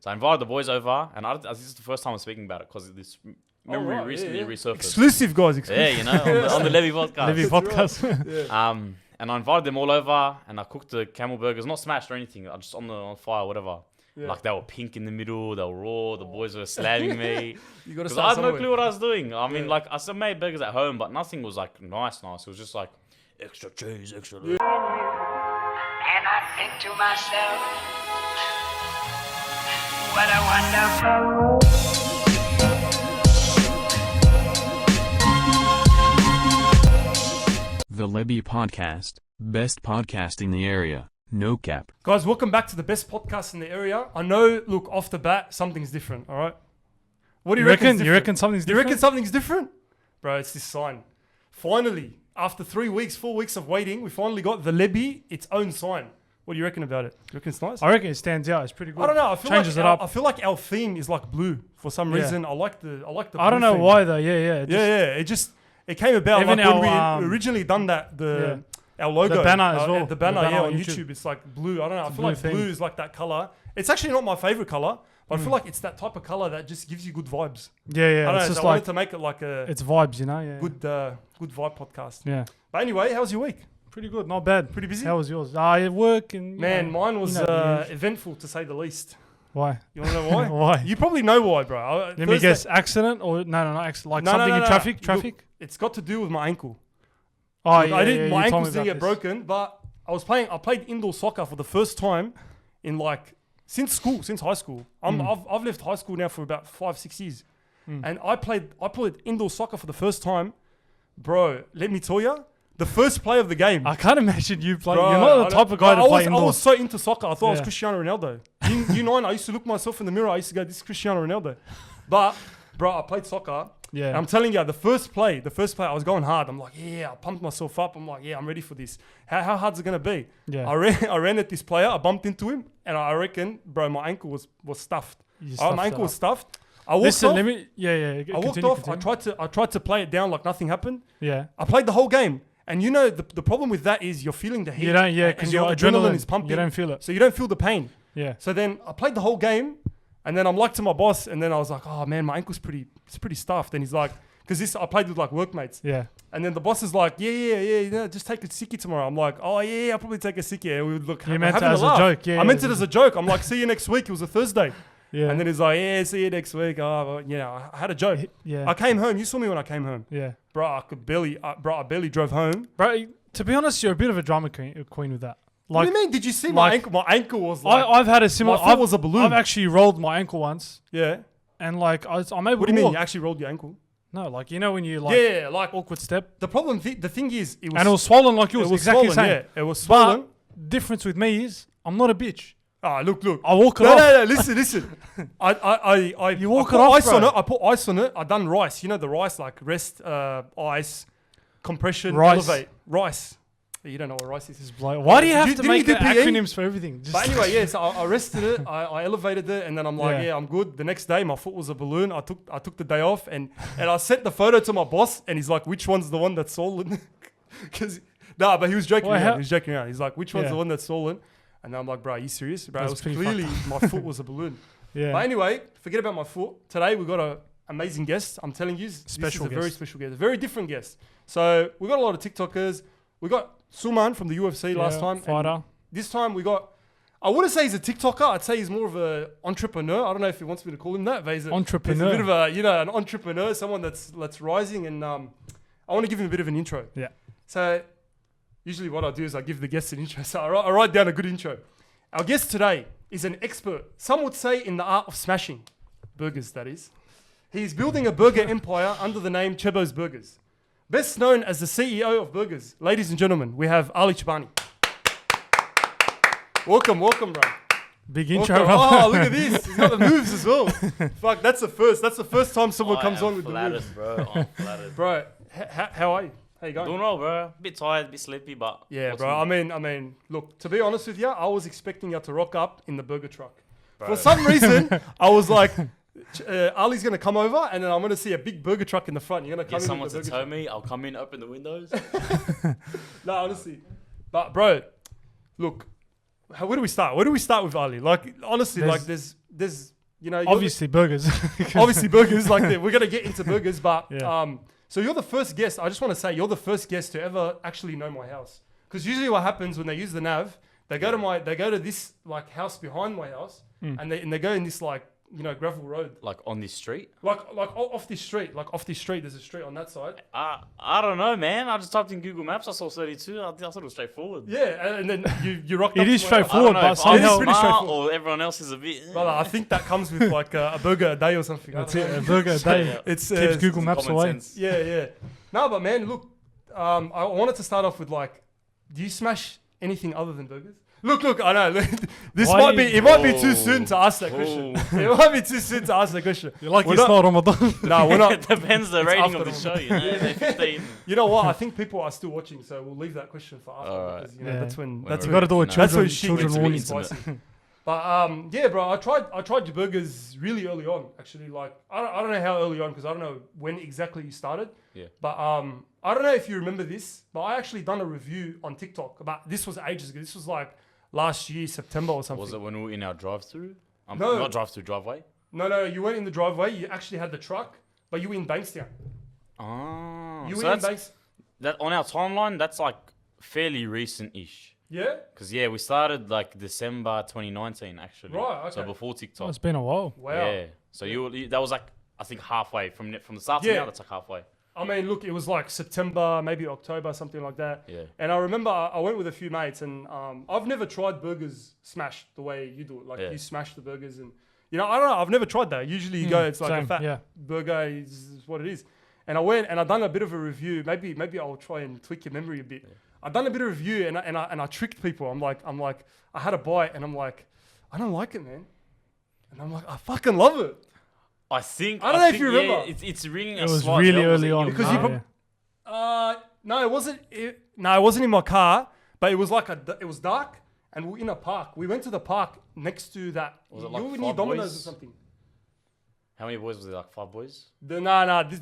So I invited the boys over, and this is the first time I'm speaking about it because this memory recently resurfaced. Exclusive, guys. Exclusive. Yeah, you know, on the Lebbie podcast. Lebbie podcast. And I invited them all over, and I cooked the camel burgers, not smashed or anything, just on fire, whatever. Yeah. Like, they were pink in the middle, they were raw, the boys were slamming me. Because I had no clue what I was doing. I mean, like, I still made burgers at home, but nothing was, like, nice. It was just, like, extra cheese, extra... And I think to myself, what a wonderful... The Lebbie Podcast, best podcast in the area, no cap. Guys, welcome back to the best podcast in the area. I know, look, off the bat, something's different, all right? What do you reckon? You reckon something's different? You reckon something's different? Bro, it's this sign. Finally, after 4 weeks of waiting, we finally got the Lebbie, its own sign. What do you reckon about it? You reckon it's nice? I reckon it stands out. It's pretty good. I don't know. I feel Changes like it up. I feel like our theme is like blue for some reason. I like the blue I don't know theme. why though. Yeah. It came about Even like when our, we originally done that. Our logo, the banner as well. The banner on YouTube. It's like blue. I don't know. I feel like blue is like that color. It's actually not my favorite color, but I feel like it's that type of color that just gives you good vibes. Yeah. I don't know. Just I wanted to make it like a. It's vibes, you know. Yeah. Good vibe podcast. Yeah. But anyway, how was your week? Pretty good. Not bad. Pretty busy. How was yours? Work and. Mine was eventful to say the least. Why? You want to know why? Why? You probably know why, bro. Let me guess. Accident or no, accident. Like something in traffic. Traffic. Look, it's got to do with my ankle. Oh yeah. My ankles didn't get broken, but I played indoor soccer for the first time in since high school. I've left high school now for about 5-6 years, and I played indoor soccer for the first time, bro. Let me tell you. The first play of the game. I can't imagine you playing. You're not the type of guy to play indoors. I was so into soccer. I thought I was Cristiano Ronaldo. You know, I used to look myself in the mirror. I used to go, this is Cristiano Ronaldo. But, bro, I played soccer. Yeah. And I'm telling you, the first play, I was going hard. I'm like, I pumped myself up. I'm like, I'm ready for this. How hard's it going to be? Yeah. I ran at this player. I bumped into him. And I reckon, bro, my ankle was stuffed. My ankle was stuffed. I walked off. I walked off. I tried to play it down like nothing happened. Yeah. I played the whole game. And you know, the problem with that is you're feeling the heat. You don't, because your adrenaline is pumping. You don't feel it. So you don't feel the pain. Yeah. So then I played the whole game, and then I'm like to my boss, and then I was like, oh man, my ankle's pretty stuffed. And he's like, because I played with like workmates. Yeah. And then the boss is like, just take a sickie tomorrow. I'm like, oh yeah, I'll probably take a sickie. And we would look. You meant it as a joke. Yeah. I meant it as a joke. I'm like, see you next week. It was a Thursday. Yeah. And then he's like, see you next week. Oh, well, I had a joke. Yeah. I came home. You saw me when I came home. Yeah. Bro, I barely drove home. Bro, to be honest, you're a bit of a drama queen with that. Like, what do you mean? Did you see my ankle? My ankle was like... I've had a similar... My foot was a balloon. I've actually rolled my ankle once. Yeah. And like, I'm able to walk. What do you mean? You actually rolled your ankle? No, like, you know when you like... like awkward step. The problem, the thing is... It was, and it was swollen like yours. It was exactly the same. Yeah, it was swollen. But difference with me is, I'm not a bitch. Look. I walk it off. No, listen. You walk it off, bro. I put ice on it. I done rice. You know the rice, like rest, ice, compression, elevate. Rice. You don't know what rice is. Why do you have to make acronyms for everything? But anyway, so I rested it. I elevated it, and then I'm like, I'm good. The next day, my foot was a balloon. I took the day off, and I sent the photo to my boss, and he's like, which one's the one that's swollen? But he was joking around. He was joking around. He's like, which one's the one that's swollen? And I'm like, bro, are you serious? Bro, it was clearly my foot was a balloon. Yeah. But anyway, forget about my foot. Today we got an amazing guest. I'm telling you, this is a very special guest, a very different guest. So we got a lot of TikTokers. We got Suman from the UFC last time. Fighter. This time we got, I wouldn't say he's a TikToker. I'd say he's more of an entrepreneur. I don't know if he wants me to call him that, but he's entrepreneur. He's a bit of an entrepreneur, someone that's rising. And I want to give him a bit of an intro. Yeah. So usually what I do is I give the guests an intro. So I write down a good intro. Our guest today is an expert, some would say, in the art of smashing burgers, that is. He's building a burger empire under the name CHEBBO's Burgers. Best known as the CEO of burgers. Ladies and gentlemen, we have Ali Chebani. Welcome, bro. Big intro, bro. Oh, look at this. He's got the moves as well. Fuck, that's the first. That's the first time someone comes on with the moves. Bro. I'm flattered. Bro, how are you? How you going? Doing well, bro. A bit tired, a bit sleepy, but... Yeah, bro. I mean, look, to be honest with you, I was expecting you to rock up in the burger truck. Bro. For some reason, I was like, Ali's going to come over and then I'm going to see a big burger truck in the front. You're going to come in someone with the to tow me. I'll come in, open the windows. No, honestly. But, bro, look, where do we start? Where do we start with Ali? Like, honestly, there's there's you know Obviously burgers. obviously burgers like that. We're gonna get into burgers, but Yeah. so you're the first guest. I just want to say you're the first guest to ever actually know my house. Because usually what happens when they use the nav, they go to this like house behind my house, and they go in this like gravel road, Like on this street? like off this street, There's a street on that side. I don't know, man. I just typed in Google Maps. I saw 32. I thought it was straightforward. Yeah, and then you rocked up It is to my house. straightforward, I don't know but if somehow I'm pretty smart straightforward. or everyone else is a bit. Brother, I think that comes with like a burger a day or something. that's it. A burger a day It's keeps Google Maps Common away. sense. Yeah. No, but man, look, I wanted to start off with like, do you smash anything other than burgers? Look, I know. This Why might be, you- it might be too soon to ask that question. It might be too soon to ask that question. You're like We're it's not Ramadan. No, we're It not. depends the rating after of the the- show, you know. They're 15. You know what? I think people are still watching, so we'll leave that question for after. Alright. Because, Yeah. that's when When that's we're when Got to do a No. that's when children shit children gets warning. really Intimate. spicy. But yeah, bro, I tried your burgers really early on. Actually, like I don't know how early on because I don't know when exactly you started. Yeah. But I don't know if you remember this, but I actually done a review on TikTok about this was ages ago. This was like last year September or something. Was it when we were in our drive-through? No. Not drive-through, driveway. No, you weren't in the driveway. You actually had the truck, but you were in Bankstown. Oh. You so were in that's, Banks. that on our timeline, that's like fairly recent-ish. Yeah. Because, we started like December 2019, actually. Right, So okay. before Oh, TikTok. it's been a while. Wow. Yeah. So that was like, I think halfway. From the start to Yeah. now, that's like halfway. I mean, look, it was like September, maybe October, something like that. Yeah. And I remember I went with a few mates, and I've never tried burgers smashed the way you do it. Like Yeah. you smash the burgers, and I don't know. I've never tried that. Usually you go, it's like a same, fat yeah. burger is what it is. And I went and I done a bit of a review. Maybe I'll try and tweak your memory a bit. Yeah. I done a bit of review, and I tricked people. I'm like, I had a bite, and I'm like, I don't like it, man. And I'm like, I fucking love it. I think... I don't know if you remember. It's ringing It a was slight really bell, was early it on. your Because car? you No, it wasn't. It wasn't in my car, but it was like it was dark, and we were in a park. We went to the park next to that. Was it you like were near 5 Domino's boys? or something. How many boys was there? Like 5 boys? There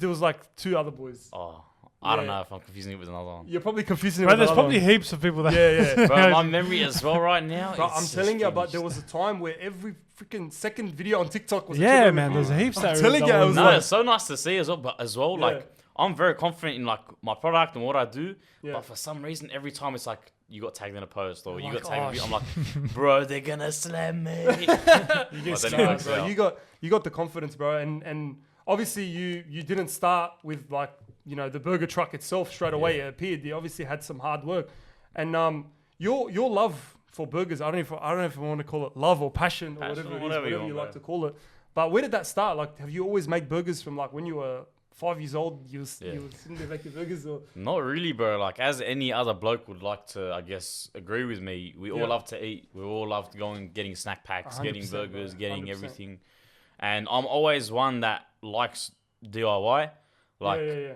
was like 2 other boys. Oh, I don't Yeah. know if I'm confusing it with another one. You're probably confusing it Bro, with there's another probably one. heaps of people that. Yeah. Bro, my memory as well right now. Bro, it's I'm just telling you, but finished. there was a time where every freaking second video on TikTok was a Yeah, Chebbo man. review. There's heaps I'm that. telling you, that it were- was No, like- it's so nice to see as well. But as well, Yeah. like I'm very confident in like my product and what I do. Yeah. But for some reason, every time it's like you got tagged in a post or you like, got tagged. oh, In a video, I'm like, bro, they're gonna slam me. You But then it scared, works bro. out. You got the confidence, bro, and obviously you didn't start with like the burger truck itself straight away. Yeah. It appeared you obviously had some hard work, and your love for burgers. I don't know if I want to call it love or passion or Passion whatever or it is, whatever you whatever you want, like bro. to call it. But where did that start? Like, have you always made burgers from like when you were 5 years old? You were sitting there making burgers, or Not really, bro. Like as any other bloke would like to, I guess, agree with me. We Yeah. all love to eat. We all love going, getting snack packs, getting 100%, burgers, bro. getting 100%. everything. And I'm always one that likes DIY. Like yeah.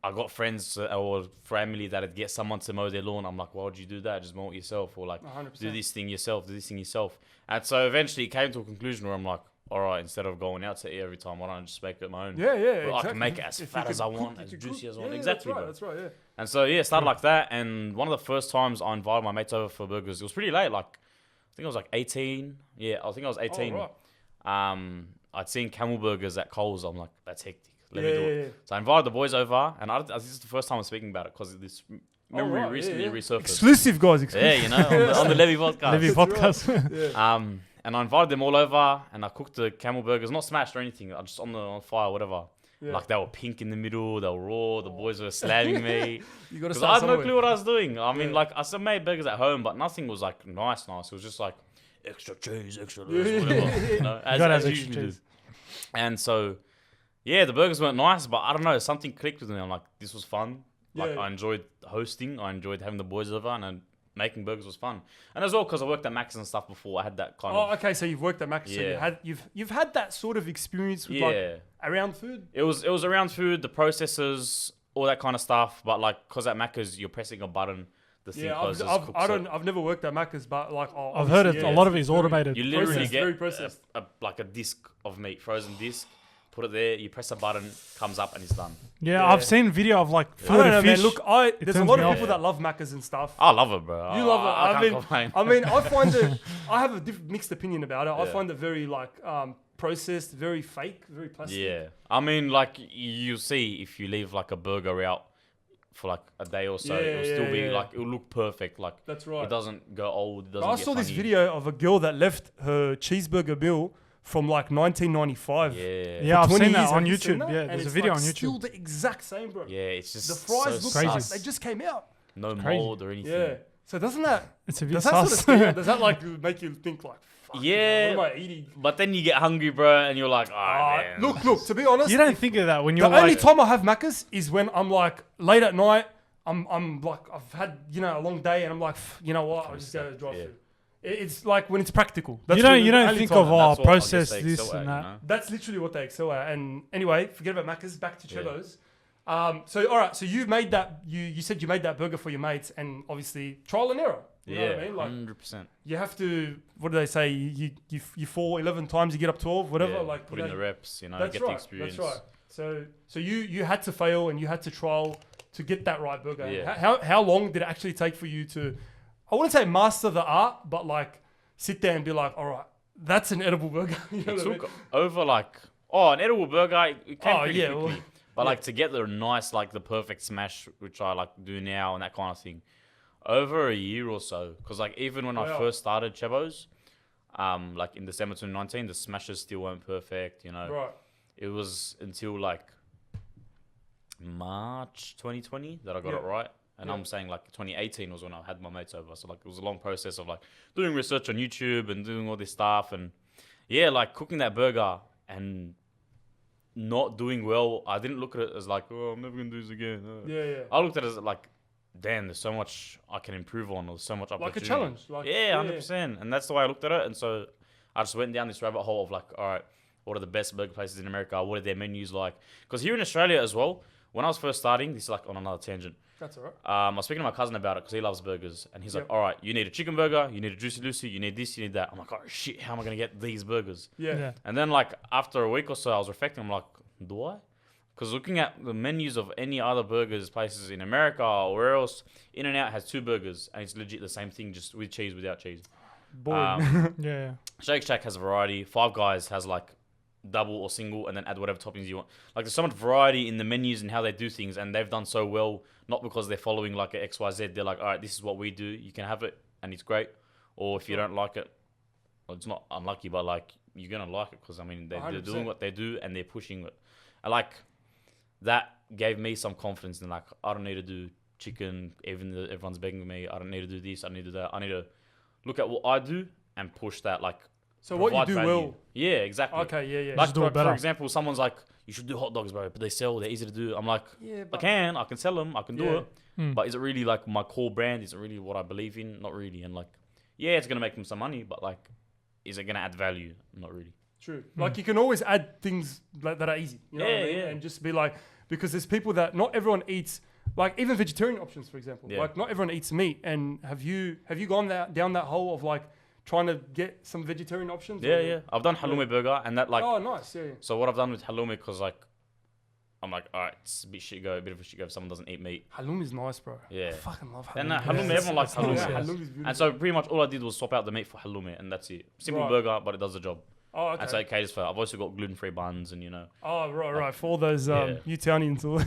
I got friends or family that'd get someone to mow their lawn. I'm like, why would you do that? Just mow it yourself, or like 100%. do this thing yourself, do this thing yourself. And so eventually it came to a conclusion where I'm like, all right, instead of going out to eat every time, why don't I just make it my own? Yeah, Well, exactly. I can make it as If you fat could as I cook, want, you as could juicy cook. as I want. Yeah, Exactly, that's right. bro. That's right. Yeah. And so it started like that. And one of the first times I invited my mates over for burgers, it was pretty late. Like I think I was like 18. Yeah, I think I was 18. Oh, right. I'd seen Camel Burgers at Coles. I'm like, that's hectic. Let Yeah, me do yeah, it. yeah. So I invited the boys over, and this is the first time I'm speaking about it because this memory right, recently yeah. resurfaced. Exclusive, guys. Exclusive. Yeah, you know, on the Lebbie podcast. Lebbie podcast. Yeah. And I invited them all over, and I cooked the camel burgers, not smashed or anything, I just on fire, whatever. Yeah. Like they were pink in the middle, they were raw, the boys were slamming me. You gotta Because start I had no somewhere. clue what I was doing. I mean, Yeah. like I still made burgers at home, but nothing was like nice. It was just like extra cheese, extra this, Yeah. whatever. You know, as gotta have you extra usually do. cheese. And so, yeah, the burgers weren't nice, but I don't know, something clicked with me. I'm like, this was fun. Like Yeah. I enjoyed hosting, I enjoyed having the boys over, and making burgers was fun. And as well, because I worked at Mac's and stuff before, I had that kind Oh, of okay. So you've worked at Mac. So Yeah. you've had that sort of experience with yeah. like around food. It was around food, the processes, all that kind of stuff. But like, cause at Macca's, you're pressing a button, the thing Yeah, closes. I've cooks it. I've never worked at Macca's, but like I've heard it. obviously, A yeah, lot of it it's is automated. You literally processed, very get processed. like a disc of meat, frozen disc, put it there. You press a button, comes up, and it's done. Yeah, I've seen video of like I don't know, fish. man. Look, there's a lot of people that love Maccas and stuff. I love it, bro. You love it. I can't complain. I mean, I find it. I have a mixed opinion about it. I Yeah. find it very like processed, very fake, very plastic. Yeah, I mean, like you see, if you leave like a burger out for like a day or so, it'll still be like it'll look perfect. Like that's right. It doesn't go old. It doesn't I get saw this funny. video of a girl that left her cheeseburger meal from like 1995. Yeah, I've 20 seen that years. on Have you seen YouTube. that? Yeah, And there's a it's, video like, on Still YouTube. the exact same, bro. yeah. It's just The fries look so like crazy. they just came out. no crazy. mold or anything. Yeah. So doesn't that It's a bit does that sort of sus. scare you? Does that like make you think like, fuck, Yeah. what am I eating? But then you get hungry, bro, and you're like, man. Look. To be honest, You don't think of that when the you're only like, time I have Maccas is when I'm like late at night. I'm like I've had a long day and I'm like you know what I'll just go to the drive-through. It's like when it's practical. That's you really don't the think only of time. That's what I guess process they this excel and at, that. you know? That's literally what they excel at. And anyway, forget about Macca's. Back to CHEBBO's. So all right. So you made that. You said you made that burger for your mates, and obviously trial and error. You know what I mean? Like 100%. you have to. What do they say? You fall 11 times, you get up 12. Whatever. Yeah, Like put you in know, the reps, you know, That's get right. the experience. That's right. So you had to fail and you had to trial to get that right burger. And Yeah. How long did it actually take for you to? I wouldn't say master the art, but like sit there and be like, all right, that's an edible burger. You know It what I mean? took over like, an edible burger, it came pretty yeah, quickly. well, But like to get the nice, like the perfect smash, which I like do now and that kind of thing, over a year or so. Because like even when I Wow. first started CHEBBO's, like in December 2019, the smashes still weren't perfect, you know. Right. It was until like March 2020 that I got Yeah. it right. And Yeah. I'm saying like 2018 was when I had my mates over. So like it was a long process of like doing research on YouTube and doing all this stuff. And yeah, like cooking that burger and not doing well. I didn't look at it as like, oh, I'm never going to do this again. Yeah. I looked at it as like, damn, there's so much I can improve on. There's so much Like a opportunity. challenge. Like, Yeah, 100%. And that's the way I looked at it. And so I just went down this rabbit hole of like, all right, what are the best burger places in America? What are their menus like? Because here in Australia as well, when I was first starting, this is like on another tangent. That's all right. I was speaking to my cousin about it because he loves burgers. And he's Yep. like, all right, you need a chicken burger, you need a Juicy Lucy, you need this, you need that. I'm like, oh shit, how am I going to get these burgers? Yeah. And then like after a week or so, I was reflecting. I'm like, do I? Because looking at the menus of any other burgers places in America or where else, In-N-Out has 2 burgers and it's legit the same thing, just with cheese, without cheese. Boring. Yeah. Shake Shack has a variety. Five Guys has like double or single and then add whatever toppings you want. Like there's so much variety in the menus and how they do things, and they've done so well, not because they're following like a XYZ. They're like, all right, this is what we do. You can have it and it's great. Or if you don't like it, well, it's not unlucky, but like you're going to like it because I mean, they're 100%. doing what they do and they're pushing it. And like that gave me some confidence in like, I don't need to do chicken, even though everyone's begging me. I don't need to do this. I need to do that. I need to look at what I do and push that. Like, So what you provide do value. well. Yeah, exactly. Okay. Yeah. Like, Just do it for better. example, someone's like, you should do hot dogs, bro, but they sell, they're easy to do. I'm like, Yeah. I can sell them, I can do Yeah. it. But is it really like my core brand? Is it really what I believe in? Not really. And like, yeah, it's going to make them some money, but like, is it going to add value? Not really. True. Like you can always add things that are easy. You know what I mean? Yeah. And just be like, because there's people that not everyone eats, like even vegetarian options, for example. Yeah. Like not everyone eats meat. And have you gone down that hole of like trying to get some vegetarian options? Yeah. I've done halloumi burger and that like, Oh, nice. Yeah. so what I've done with halloumi, because like, I'm like, all right, it's a bit of a shit go if someone doesn't eat meat. Halloumi is nice, bro. Yeah. I fucking love halloumi. And halloumi, everyone likes Yeah, halloumi. halloumi is beautiful. And so pretty much all I did was swap out the meat for halloumi, and that's it. Simple Right. burger, but it does the job. Oh, okay. And so it caters for. I've also got gluten-free buns, and you know. Oh, right. For all those Yeah. Utahnians or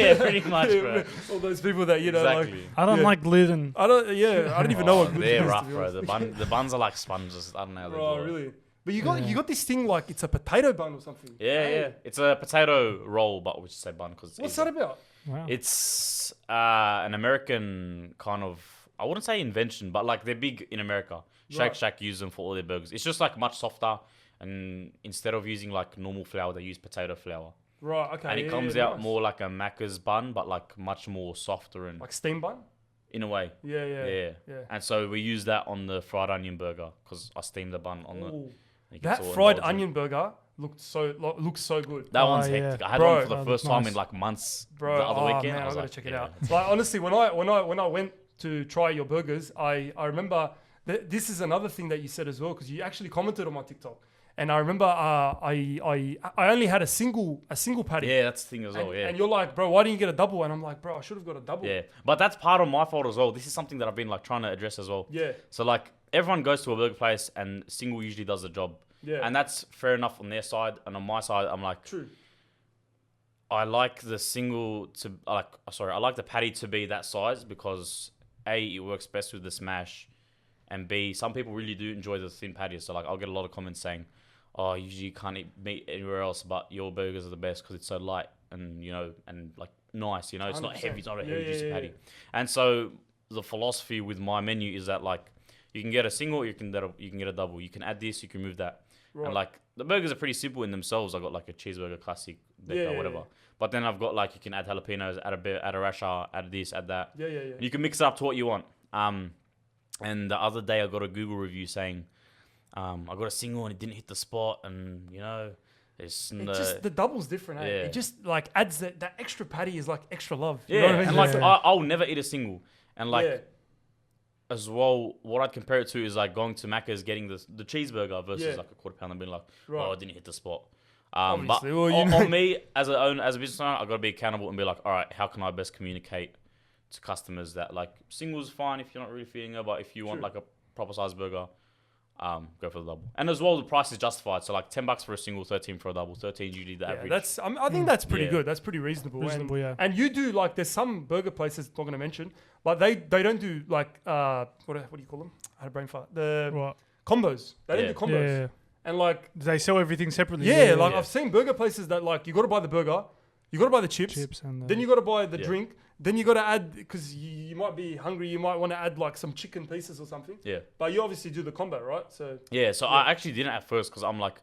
Yeah, pretty much, bro. all those people that you know, Exactly. I don't Yeah. like gluten. I don't even know what gluten They're is, rough, to be bro. honest. The buns are like sponges. I don't know how they Oh, do it. really? But you got this thing like it's a potato bun or something. Yeah. It's a potato roll, but we just say bun because What's that about? Wow. It's an American kind of, I wouldn't say invention, but like they're big in America. Shake Right. Shack use them for all their burgers. It's just like much softer, and instead of using like normal flour, they use potato flour. Right. Okay. And it comes out more like a Macca's bun, but like much more softer and like steam bun. in a way. Yeah. And so we use that on the fried onion burger because I steam the bun on the. Ooh. it gets That all fried indulgent. onion burger looks so good. That one's yeah. hectic. I had Bro, one for the that first looks time nice. in like months. Bro, the other weekend. man, I I was gotta like, check it yeah. out. Like honestly, when I went to try your burgers, I remember this is another thing that you said as well because you actually commented on my TikTok And I remember I only had a single patty. Yeah, that's the thing as well. Yeah. And you're like, bro, why didn't you get a double? And I'm like, bro, I should have got a double. Yeah, but that's part of my fault as well. This is something that I've been like trying to address as well. Yeah. So like everyone goes to a burger place and single usually does the job. Yeah. And that's fair enough on their side, and on my side, I'm like, true. I like the single to I like the patty to be that size because A, it works best with the smash, and B, some people really do enjoy the thin patties. So like I'll get a lot of comments saying, "Oh, usually you can't eat meat anywhere else, but your burgers are the best because it's so light and and like nice. It's not 100%. heavy. It's not a heavy juicy patty." And so the philosophy with my menu is that like you can get a single, you can get a double. You can add this, you can move that. Right. And like the burgers are pretty simple in themselves. I got like a cheeseburger classic, whatever. Yeah. But then I've got like you can add jalapenos, add a rasher, add this, add that. Yeah. You can mix it up to what you want. And the other day I got a Google review saying, I got a single and it didn't hit the spot, and it's just the double's different. Eh? Yeah. It just like adds that extra patty is like extra love. Yeah, you know what I mean? and like I'll never eat a single, and like. As well, what I'd compare it to is like going to Macca's, getting the cheeseburger versus like a quarter pounder, and being like, oh, I didn't hit the spot. But on me as a business owner, I've got to be accountable and be like, all right, how can I best communicate to customers that like singles fine if you're not really feeding her, but if you want like a proper size burger, go for the double. And as well, the price is justified. So like $10 for a single, 13 for a double. 13 usually the average. I think that's pretty good. That's pretty reasonable. And you do like there's some burger places I'm not going to mention, but they don't do like what do you call them? I had a brain fart. The combos. They don't do combos. Yeah. And like they sell everything separately. Yeah, I've seen burger places that like you got to buy the burger, you got to buy the chips and then you got to buy the drink. Then you got to add, because you might be hungry, you might want to add like some chicken pieces or something. Yeah. But you obviously do the combo, right? So I actually didn't at first because I'm like,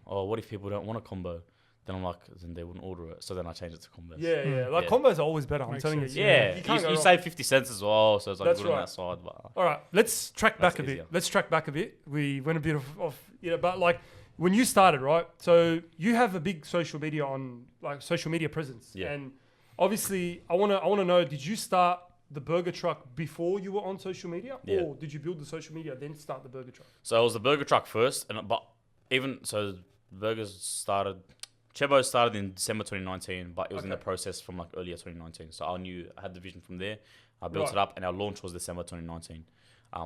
what if people don't want a combo? Then I'm like, then they wouldn't order it. So then I changed it to combos. Yeah. Like combos are always better. I'm telling you. Yeah. You save 50 cents as well. So it's like good on that side. But all right. Let's track back a bit. We went a bit of but like when you started, right? So you have a big social media presence. Yeah. And obviously, I want to know, did you start the burger truck before you were on social media? Yeah. Or did you build the social media, then start the burger truck? So it was the burger truck first. CHEBBO started in December 2019, but it was in the process from like earlier 2019. So I had the vision from there. I built it up, and our launch was December 2019,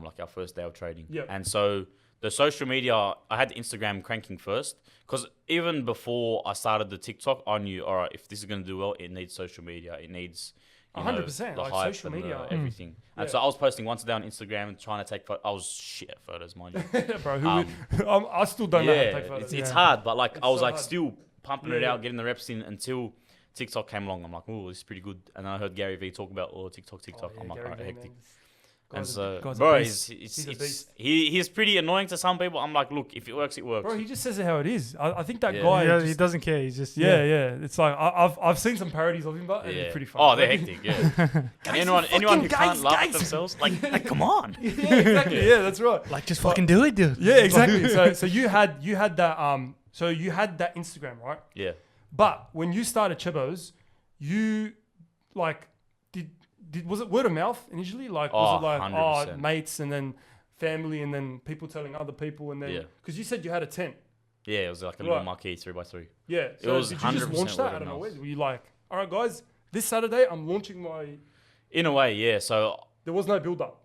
like our first day of trading. Yeah. And so the social media, I had Instagram cranking first, because even before I started the TikTok, I knew, all right, if this is going to do well, it needs social media. It needs 100%, the like hype social and media, everything. And so I was posting once a day on Instagram and trying to take photos. I was shit at photos, mind you. Bro, I still don't know how to take photos. It's hard, but like I was like still pumping it out, getting the reps in until TikTok came along. I'm like, oh, this is pretty good. And then I heard Gary Vee talk about TikTok. I'm like, all right, hectic. And so, bro, he's pretty annoying to some people. I'm like, look, if it works, it works. Bro, he just says it how it is. I think that guy... he doesn't care. He's just... Yeah. It's like, I've seen some parodies of him, but it's pretty funny. Oh, they're hectic, yeah. And anyone who can't laugh at themselves, like, come on. Yeah, exactly. Yeah, that's right. Like, just fucking do it, dude. Yeah, exactly. So you had that... So you had that Instagram, right? Yeah. But when you started CHEBBO's, you like... Was it word of mouth initially? Like, was it like 100%. Mates and then family and then people telling other people and then because you said you had a tent. Yeah, it was like a little marquee 3x3. Yeah, so it was did you just launch that? I don't know. Were you like, all right, guys, this Saturday I'm launching my? In a way, yeah. So there was no build up.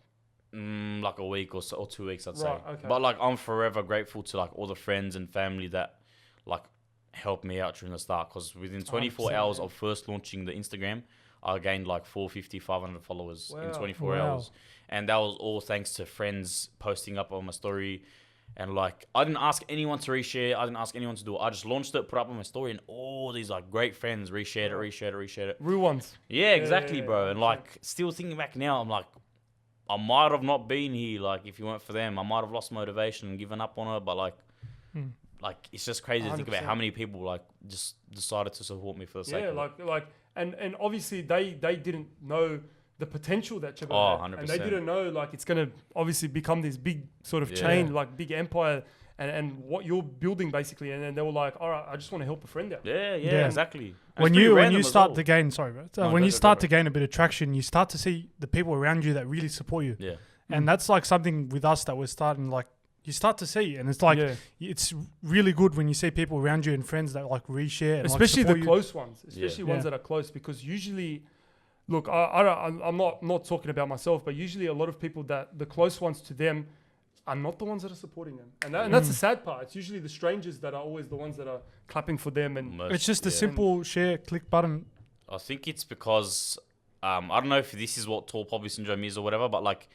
Like a week or 2 weeks, I'd say. Okay. But like, I'm forever grateful to like all the friends and family that like helped me out during the start. Because within 24 hours of first launching the Instagram, I gained like 450, 500 followers in 24 hours. And that was all thanks to friends posting up on my story. And like, I didn't ask anyone to reshare. I didn't ask anyone to do it. I just launched it, put it up on my story, and all these like great friends reshared it. Real ones. Yeah, exactly, bro. And like, still thinking back now, I'm like, I might have not been here. Like, if you weren't for them, I might have lost motivation and given up on it. But like, it's just crazy 100%. To think about how many people like just decided to support me for the sake of it. And obviously they didn't know the potential that CHEBBO had. 100%. And they didn't know like it's going to obviously become this big sort of chain, like big empire and what you're building basically. And then they were like, all right, I just want to help a friend out. Yeah, exactly. When you start to gain, when you start to gain a bit of traction, you start to see the people around you that really support you. Yeah. And that's like something with us that we're starting like, you start to see, and it's like it's really good when you see people around you and friends that like reshare, and, especially like, the close ones, especially ones that are close, because usually, look, I'm not talking about myself, but usually a lot of people that the close ones to them are not the ones that are supporting them, and that's the sad part. It's usually the strangers that are always the ones that are clapping for them, and it's just a simple share, click button. I think it's because I don't know if this is what tall poppy syndrome is or whatever, but like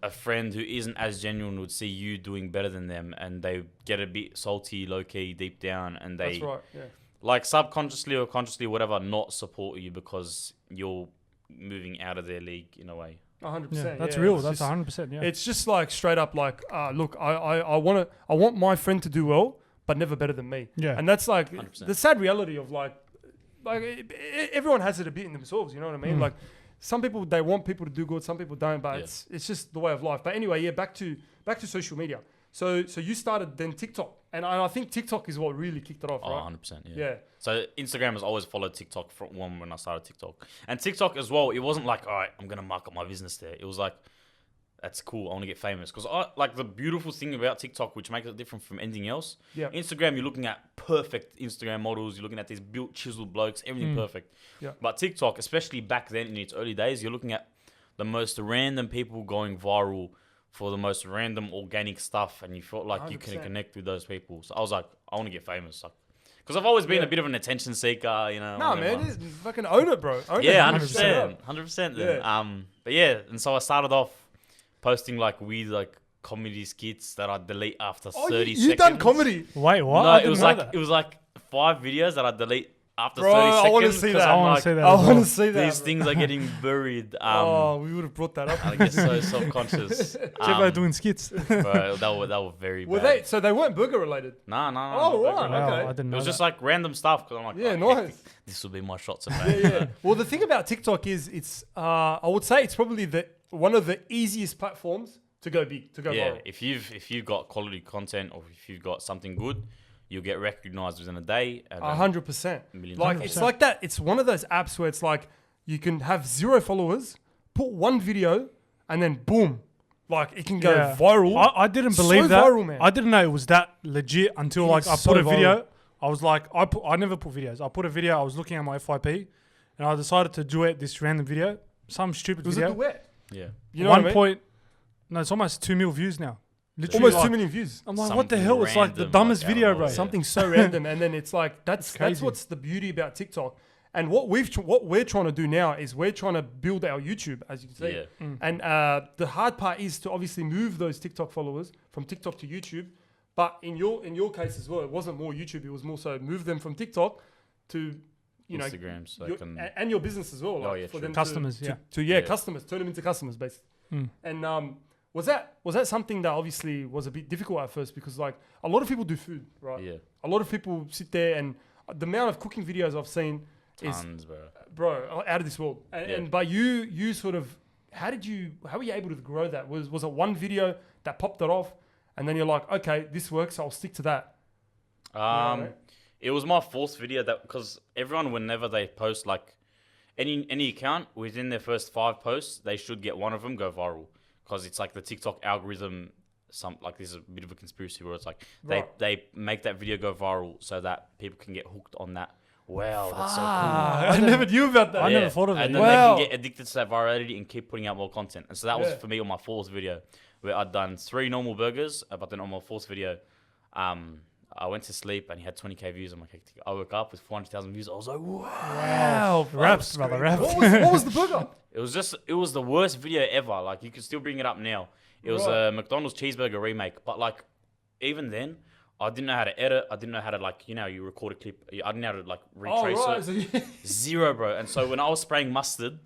a friend who isn't as genuine would see you doing better than them, and they get a bit salty, low key, deep down, and they like subconsciously or consciously, whatever, not support you because you're moving out of their league in a way. 100%. That's real. That's 100%. Yeah. It's just like straight up like, look, I want my friend to do well, but never better than me. Yeah. And that's like 100%. the sad reality of like everyone has it a bit in themselves. You know what I mean? Like some people, they want people to do good, some people don't, but it's just the way of life. But anyway, back to social media. So you started then TikTok, and I think TikTok is what really kicked it off, right? 100%. Yeah. So Instagram has always followed TikTok from when I started TikTok, and TikTok as well. It wasn't like, all right, I'm gonna mark up my business there. It was like, that's cool. I want to get famous, because I like the beautiful thing about TikTok, which makes it different from anything else. Yeah. Instagram, you're looking at perfect Instagram models. You're looking at these built, chiseled blokes. Everything perfect. Yeah. But TikTok, especially back then in its early days, you're looking at the most random people going viral for the most random organic stuff, and you felt like 100%. You can connect with those people. So I was like, I want to get famous, because I've always been a bit of an attention seeker, you know. No, man, just fucking own it, bro. Own it. 100%. Then. But yeah, and so I started off posting like weird like comedy skits that I delete after 30 seconds. You done comedy? Wait, what? No, it was like 5 videos that I delete after 30 seconds. I want to see that. I want to see that. These things are getting buried. We would have brought that up. I get so self-conscious. CHEBBO doing skits. Bro, they were very bad. So they weren't burger related? No. Oh, right. Wow, Okay. I didn't know It was just like random stuff. Cause I'm like, nice. This will be my shots of fame. Yeah. Well, the thing about TikTok is it's, I would say it's probably one of the easiest platforms to go big, to go viral. If you've got quality content, or if you've got something good, you'll get recognized within a day. 100%. Like, it's like that. It's one of those apps where it's like you can have 0 followers, put one video, and then boom, like it can go viral. I didn't believe that. Viral, man. I didn't know it was that legit until I put a video. I was like, I never put videos. I put a video. I was looking at my FYP, and I decided to duet this random video, some stupid video. Was it duet? Yeah. You know what I mean? No, it's almost 2 million views now. Literally almost 2 million views. I'm like, what the hell? It's like the dumbest video, bro. Something so random, and then it's like that's what's the beauty about TikTok. And what we're trying to do now is we're trying to build our YouTube, as you can see. Yeah. And the hard part is to obviously move those TikTok followers from TikTok to YouTube. But in your case as well, it wasn't more YouTube. It was more so move them from TikTok to Instagram, so and your business as well. For them customers, customers, turn them into customers, basically. And was that something that obviously was a bit difficult at first, because like a lot of people do food, right? Yeah. A lot of people sit there, and the amount of cooking videos I've seen Tons, is bro, out of this world. And but you sort of how were you able to grow that? Was it one video that popped it off, and then you're like, okay, this works, I'll stick to that? It was my 4th video, that because everyone, whenever they post like any account, within their first 5 posts, they should get one of them go viral. Because it's like the TikTok algorithm, this is a bit of a conspiracy where it's like they make that video go viral so that people can get hooked on that. Wow, that's so cool. I never knew about that. I never thought of it. And then they can get addicted to that virality and keep putting out more content. And so that was for me on my 4th video, where I'd done 3 normal burgers, but then on my 4th video, I went to sleep and he had 20k views. I'm like, I woke up with 400,000 views. I was like, wow. Raps, brother, raps. What was the burger? It was the worst video ever. Like, you could still bring it up now. It was a McDonald's cheeseburger remake. But like, even then, I didn't know how to edit. I didn't know how to you record a clip. I didn't know how to like retrace it. Zero, bro. And so when I was spraying mustard,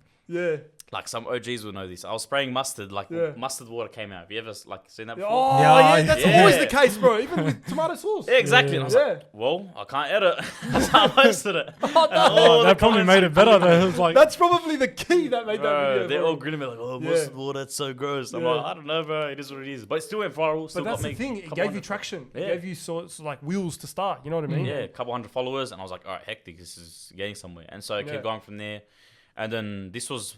like some OGs will know this. I was spraying mustard, mustard water came out. Have you ever seen that before? Oh, yeah, that's always the case, bro. Even with tomato sauce. Yeah, exactly. And I was like, well, I can't edit. That's how I posted it. That probably made it better though. It was like, that's probably the key that made that video. They're all grinning me like, mustard water, that's so gross. I'm like, I don't know, bro. It is what it is. But it still went viral. But that's the thing. It gave you traction. It gave you sorts of like wheels to start. You know what I mean? Yeah, a couple hundred followers. And I was like, all right, hectic. This is getting somewhere. And so I kept going from there. And then this was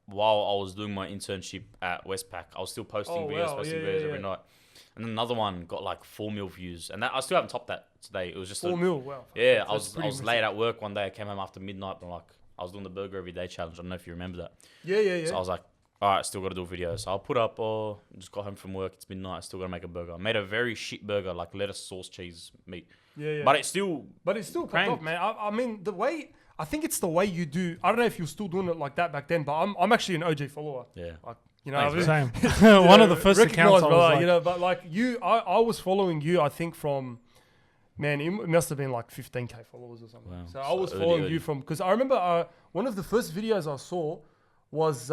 while I was doing my internship at Westpac, I was still posting videos every night. And then another one got like 4 mil views, and that I still haven't topped that today. It was just 4 mil. Wow. Yeah, I was late at work one day. I came home after midnight, and like I was doing the burger every day challenge. I don't know if you remember that. Yeah. So I was like, all right, still got to do a video. So I'll put up, just got home from work. It's midnight. I still got to make a burger. I made a very shit burger, like lettuce, sauce, cheese, meat. Yeah. But it's still popped up, man. I mean, I think it's the way you do. I don't know if you're still doing it like that back then, but I'm actually an OG follower. Yeah. Like, you know, same. One of the first accounts I was like, you know, but like I was following you, I think from, man, it must have been like 15K followers or something. Wow. So I was following you from, because I remember one of the first videos I saw was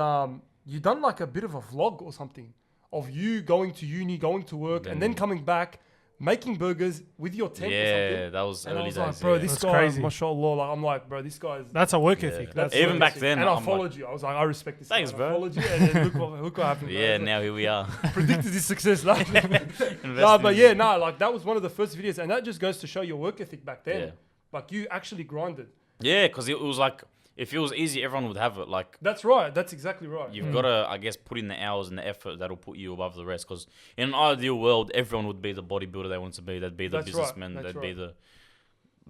you done like a bit of a vlog or something of you going to uni, going to work, and then coming back, making burgers with your tent or something. Yeah, that was early days. Like, bro, this That's guy, crazy. mashallah, like, I'm like, bro, this guy's... That's a work ethic. That's even back then. And I followed you. I was like, I respect this Thanks, guy. bro. I followed you, and then look what happened. Yeah, now here we are. Predicted his success. Like. Like that was one of the first videos, and that just goes to show your work ethic back then. Yeah. Like you actually grinded. Yeah, because it was like, if it was easy, everyone would have it. Like, that's right. That's exactly right. You've got to, I guess, put in the hours and the effort that'll put you above the rest. Because in an ideal world, everyone would be the bodybuilder they want to be. They'd be the businessman. They'd be the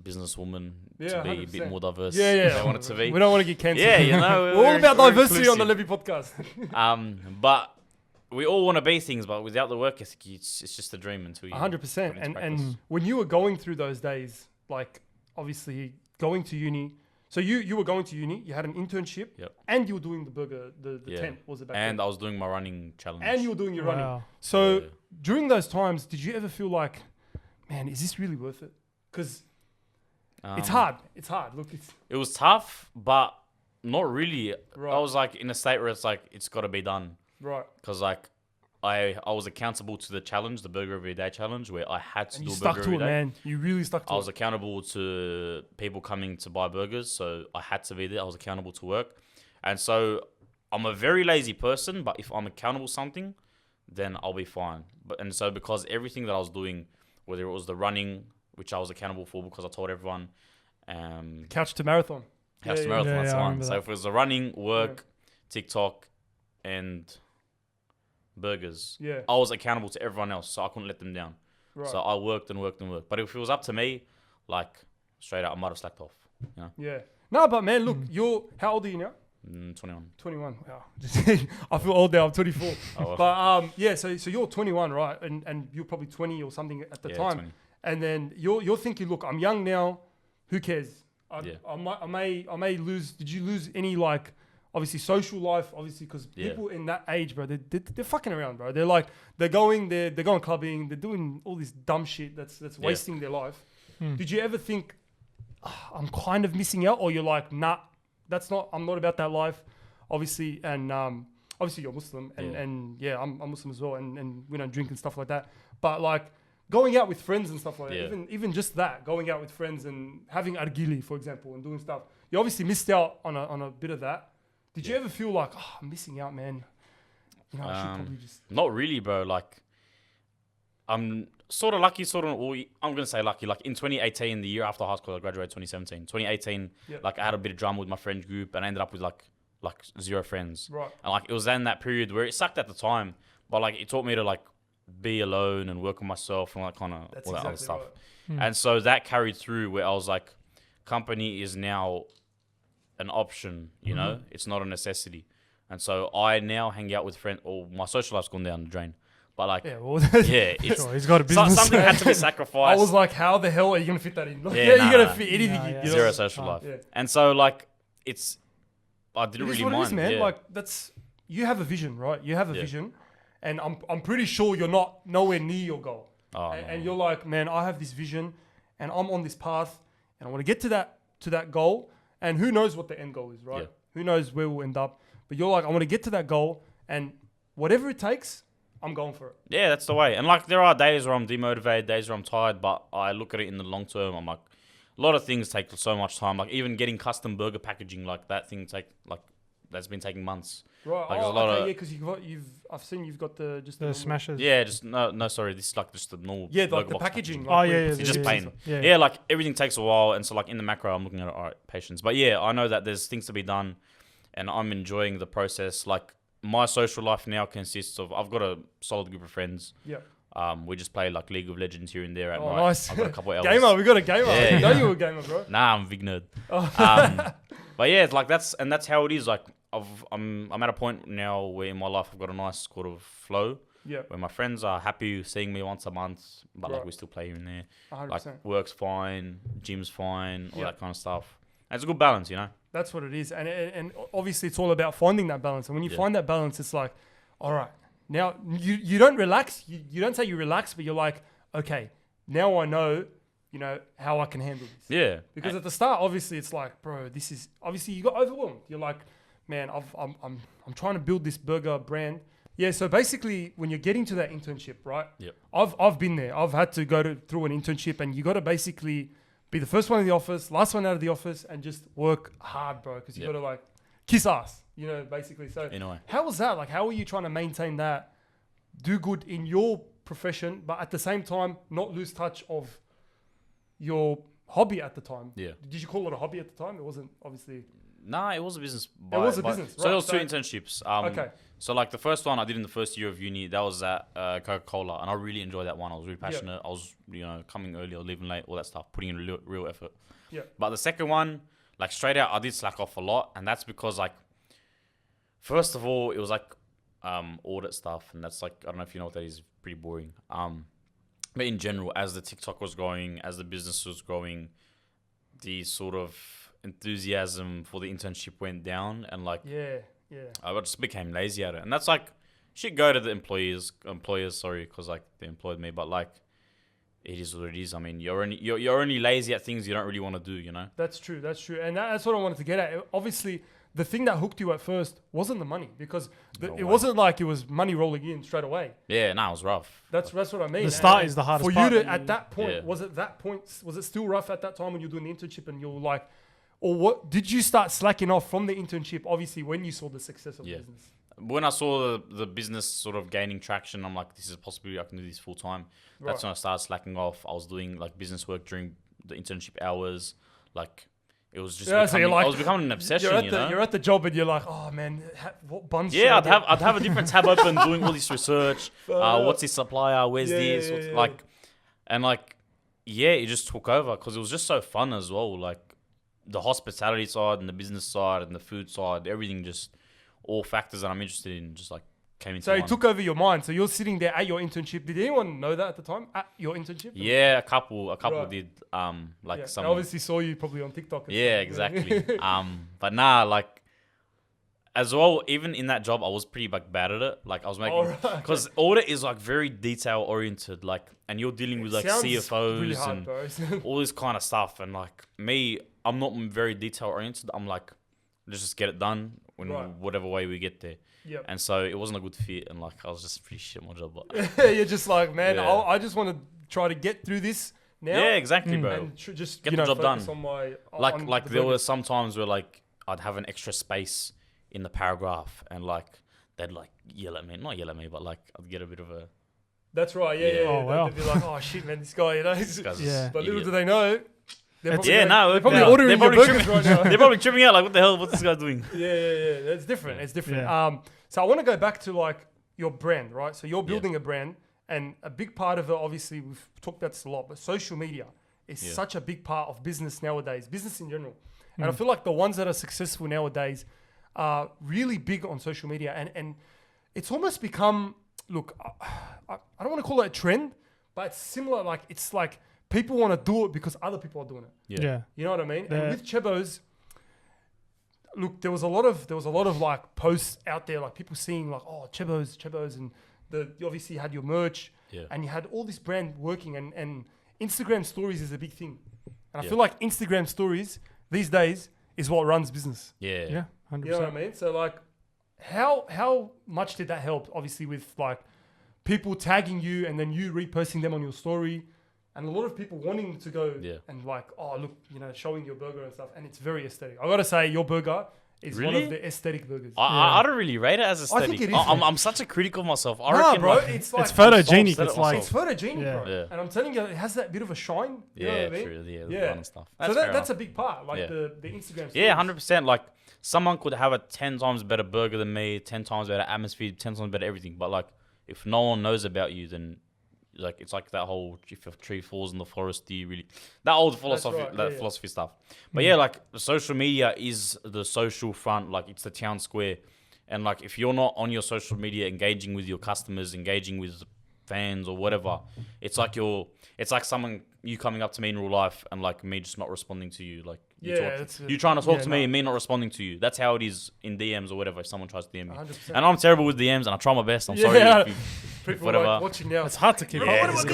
businesswoman to be 100%. A bit more diverse. Yeah. They want it to be. We don't want to get cancelled. Yeah, you know. We're all about diversity on the Lebbie podcast. But we all want to be things, but without the work ethic, it's just a dream until you 100%. And when you were going through those days, like obviously going to uni. So you were going to uni, you had an internship, and you were doing the burger, the tent, was it back then? And I was doing my running challenge. And you were doing your running. So during those times, did you ever feel like, man, is this really worth it? Because it's hard. It's hard. Look, it was tough, but not really. Right. I was like in a state where it's like, it's got to be done. Right. Because like, I was accountable to the challenge, the burger every day challenge, where I had to do a burger every day. You stuck to it, man. You really stuck to it. I was accountable to people coming to buy burgers, so I had to be there. I was accountable to work. And so I'm a very lazy person, but if I'm accountable to something, then I'll be fine. And so because everything that I was doing, whether it was the running, which I was accountable for because I told everyone. Couch to marathon. That's the one. So if it was the running, work, TikTok, and burgers, I was accountable to everyone else, so I couldn't let them down. Right. So I worked and worked and worked. But if it was up to me, like straight out, I might have slacked off. You know? Yeah. No, but man, look, how old are you now? 21. 21. Wow. I feel old now. I'm 24. But so you're 21, right? And you're probably 20 or something at the time. 20. And then you're thinking, look, I'm young now. Who cares? I may lose. Did you lose any like? Obviously, social life, obviously, because people in that age, bro, they're fucking around, bro. They're going clubbing, they're doing all this dumb shit that's wasting their life. Did you ever think, I'm kind of missing out, or you're like, nah, I'm not about that life, obviously, and obviously you're Muslim, and I'm Muslim as well, and we don't drink and stuff like that, but like going out with friends and stuff like that, even just that, going out with friends and having argili, for example, and doing stuff, you obviously missed out on a bit of that. Did you ever feel like, I'm missing out, man? You know, I should probably just... Not really, bro. Like, I'm sort of lucky, I'm going to say lucky. Like, in 2018, the year after high school, I graduated 2017. 2018, like, I had a bit of drama with my friend group, and I ended up with, like 0 friends. Right. And, like, it was in that period where it sucked at the time, but, like, it taught me to, like, be alone and work on myself and, like, kind of all that other stuff. Right. And so that carried through where I was, like, company is now... an option, you know, it's not a necessity. And so I now hang out with friends, or my social life's gone down the drain. But like, it's sure, he's got a business. Something had to be sacrificed. I was like, how the hell are you going to fit that in? Like, you're going to fit anything in. You know? Zero social life. Yeah. And so like, I didn't really mind. It is, man. Yeah. Like you have a vision, right? You have a vision, and I'm pretty sure you're not nowhere near your goal. And you're like, man, I have this vision, and I'm on this path, and I want to get to that goal. And who knows what the end goal is, right? Yeah. Who knows where we'll end up. But you're like, I want to get to that goal. And whatever it takes, I'm going for it. Yeah, that's the way. And like, there are days where I'm demotivated, days where I'm tired. But I look at it in the long term. I'm like, a lot of things take so much time. Like even getting custom burger packaging, like that thing that's been taking months. Right. Like, because I've seen you've got the smashers. Yeah, sorry, this is like just the normal. Yeah, like the packaging. It's just plain. Yeah, like everything takes a while, and so like in the macro, I'm looking at it. All right, patience. But yeah, I know that there's things to be done, and I'm enjoying the process. Like my social life now consists of I've got a solid group of friends. Yeah. We just play like League of Legends here and there at night. Nice. I've got a couple of hours. Gamer, we got a gamer. I didn't know you were a gamer, bro. Nah, I'm a big nerd. But yeah, it's like that's how it is. Like I'm at a point now where in my life I've got a nice sort of flow. Yeah. Where my friends are happy seeing me once a month, but like we still play here and there. 100%. Like work's fine, gym's fine, all that kind of stuff. And it's a good balance, you know. That's what it is, and obviously it's all about finding that balance. And when you find that balance, it's like, all right, now you don't relax. You don't say you relax, but you're like, okay, now I know, you know, how I can handle this. Yeah. Because at the start, obviously, it's like, bro, this is obviously you got overwhelmed. You're like, man, I'm trying to build this burger brand. Yeah. So basically, when you're getting to that internship, right? Yep. I've been there. I've had to go through an internship, and you got to basically be the first one in the office, last one out of the office, and just work hard, bro. Because you got to like kiss ass, you know, basically. So in a way. how was that? Like, how were you trying to maintain that, do good in your profession, but at the same time not lose touch of your hobby at the time? Yeah. Did you call it a hobby at the time? It wasn't, obviously. Nah, it was a business. It was a business, So right. there was two internships. Okay. So like the first one I did in the first year of uni, that was at Coca-Cola, and I really enjoyed that one. I was really passionate. I was, you know, coming early or leaving late, all that stuff, putting in real effort. Yeah. But the second one, like straight out, I did slack off a lot, and that's because like, first of all, it was like audit stuff, and that's like, I don't know if you know what that is, pretty boring. But in general, as the TikTok was growing, as the business was growing, the sort of enthusiasm for the internship went down, and like I just became lazy at it. And that's like, should go to the employers, because like they employed me, but like it is what it is. I mean, you're only lazy at things you don't really want to do, you know. That's true, and that's what I wanted to get at. Obviously, the thing that hooked you at first wasn't the money, because it wasn't like it was money rolling in straight away. Yeah, no, it was rough. That's what I mean. The start is the hardest for part. you to at that point. Was it still rough at that time when you were doing the internship, and you were like, or what? Did you start slacking off from the internship? Obviously, when you saw the success of the business. When I saw the business sort of gaining traction, I'm like, this is a possibility. I can do this full time. That's when I started slacking off. I was doing like business work during the internship hours. Like, it was just becoming, I was becoming an obsession. You're at the job and you're like, oh man, what buns? Yeah, I'd have a different tab open, doing all this research. What's his supplier? Where's this? Like, and like, it just took over because it was just so fun as well. Like, the hospitality side and the business side and the food side, everything, just all factors that I'm interested in, just like came into. So it took over your mind. So you're sitting there at your internship. Did anyone know that at the time at your internship? Yeah, a couple did. Like some. They obviously saw you probably on TikTok. Yeah, exactly. But nah, like as well. Even in that job, I was pretty like bad at it. Like I was making because audit is like very detail oriented. Like, and you're dealing with like CFOs really hard, and all this kind of stuff. And like me, I'm not very detail oriented. I'm like, let's just get it done in whatever way we get there. Yep. And so it wasn't a good fit, and like I was just pretty shit at my job. But you're just like, man, I just want to try to get through this now. Yeah, exactly, bro. And just get the job done. On there were some times where like I'd have an extra space in the paragraph, and like they'd like yell at me, not yell at me, but like I'd get a bit of a. That's right. Yeah. Oh, wow. They'd be like, oh shit, man, this guy, you know. But little do they know. They're probably ordering your burgers right now. They're probably tripping out like, what the hell? What's this guy doing? Yeah. It's different. It's different. Yeah. So I want to go back to like your brand, right? So you're building a brand, and a big part of it, obviously, we've talked about this a lot, but social media is such a big part of business nowadays, business in general. And I feel like the ones that are successful nowadays are really big on social media, and it's almost become, look, I don't want to call it a trend, but it's similar. Like, it's like people want to do it because other people are doing it. Yeah. You know what I mean? And with CHEBBO's, look, there was a lot of like posts out there, like people seeing like, oh, CHEBBO's, and you obviously had your merch, and you had all this brand working, and Instagram stories is a big thing, and I feel like Instagram stories these days is what runs business. Yeah, 100%. You know what I mean? So like, how much did that help? Obviously, with like people tagging you and then you reposting them on your story. And a lot of people wanting to go and like, oh, look, you know, showing your burger and stuff. And it's very aesthetic. I got to say, your burger is one of the aesthetic burgers. I don't really rate it as aesthetic. I think it is. I'm such a critic of myself. I reckon, bro, like, it's like... It's photogenic. It's like... It's photogenic, bro. Yeah. And I'm telling you, it has that bit of a shine. You know what I mean? True. Yeah. And stuff. That's a big part, like the Instagram stories. Yeah, 100%. Like, someone could have a 10 times better burger than me, 10 times better atmosphere, 10 times better everything. But like, if no one knows about you, then like it's like that whole if a tree falls in the forest, do you really that old philosophy philosophy stuff. But yeah, like social media is the social front, like it's the town square. And like if you're not on your social media engaging with your customers, engaging with fans or whatever, it's like someone you coming up to me in real life and like me just not responding to you. Like you trying to talk to me and me not responding to you. That's how it is in DMs or whatever if someone tries to DM me. 100%. And I'm terrible with DMs and I try my best. I'm sorry if whatever. Like watching now. It's hard to keep up with.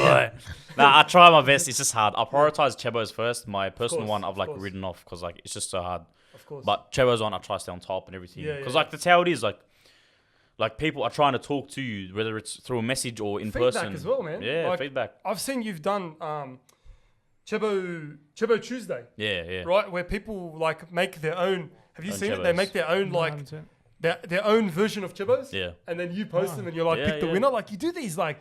Nah, I try my best. It's just hard. I prioritize CHEBBO's first. My personal one I've like written off because like it's just so hard. Of course. But CHEBBO's one I try to stay on top and everything. Because like that's how it is. Like people are trying to talk to you, whether it's through a message or in feedback person. as well, man. Yeah, like, feedback. I've seen you've done CHEBBO Tuesday. Yeah. Right, where people like make their own. Have you seen it? They CHEBBOs. make their own like their own version of CHEBBOs. Yeah. And then you post them and you're like, pick the winner. Like you do these like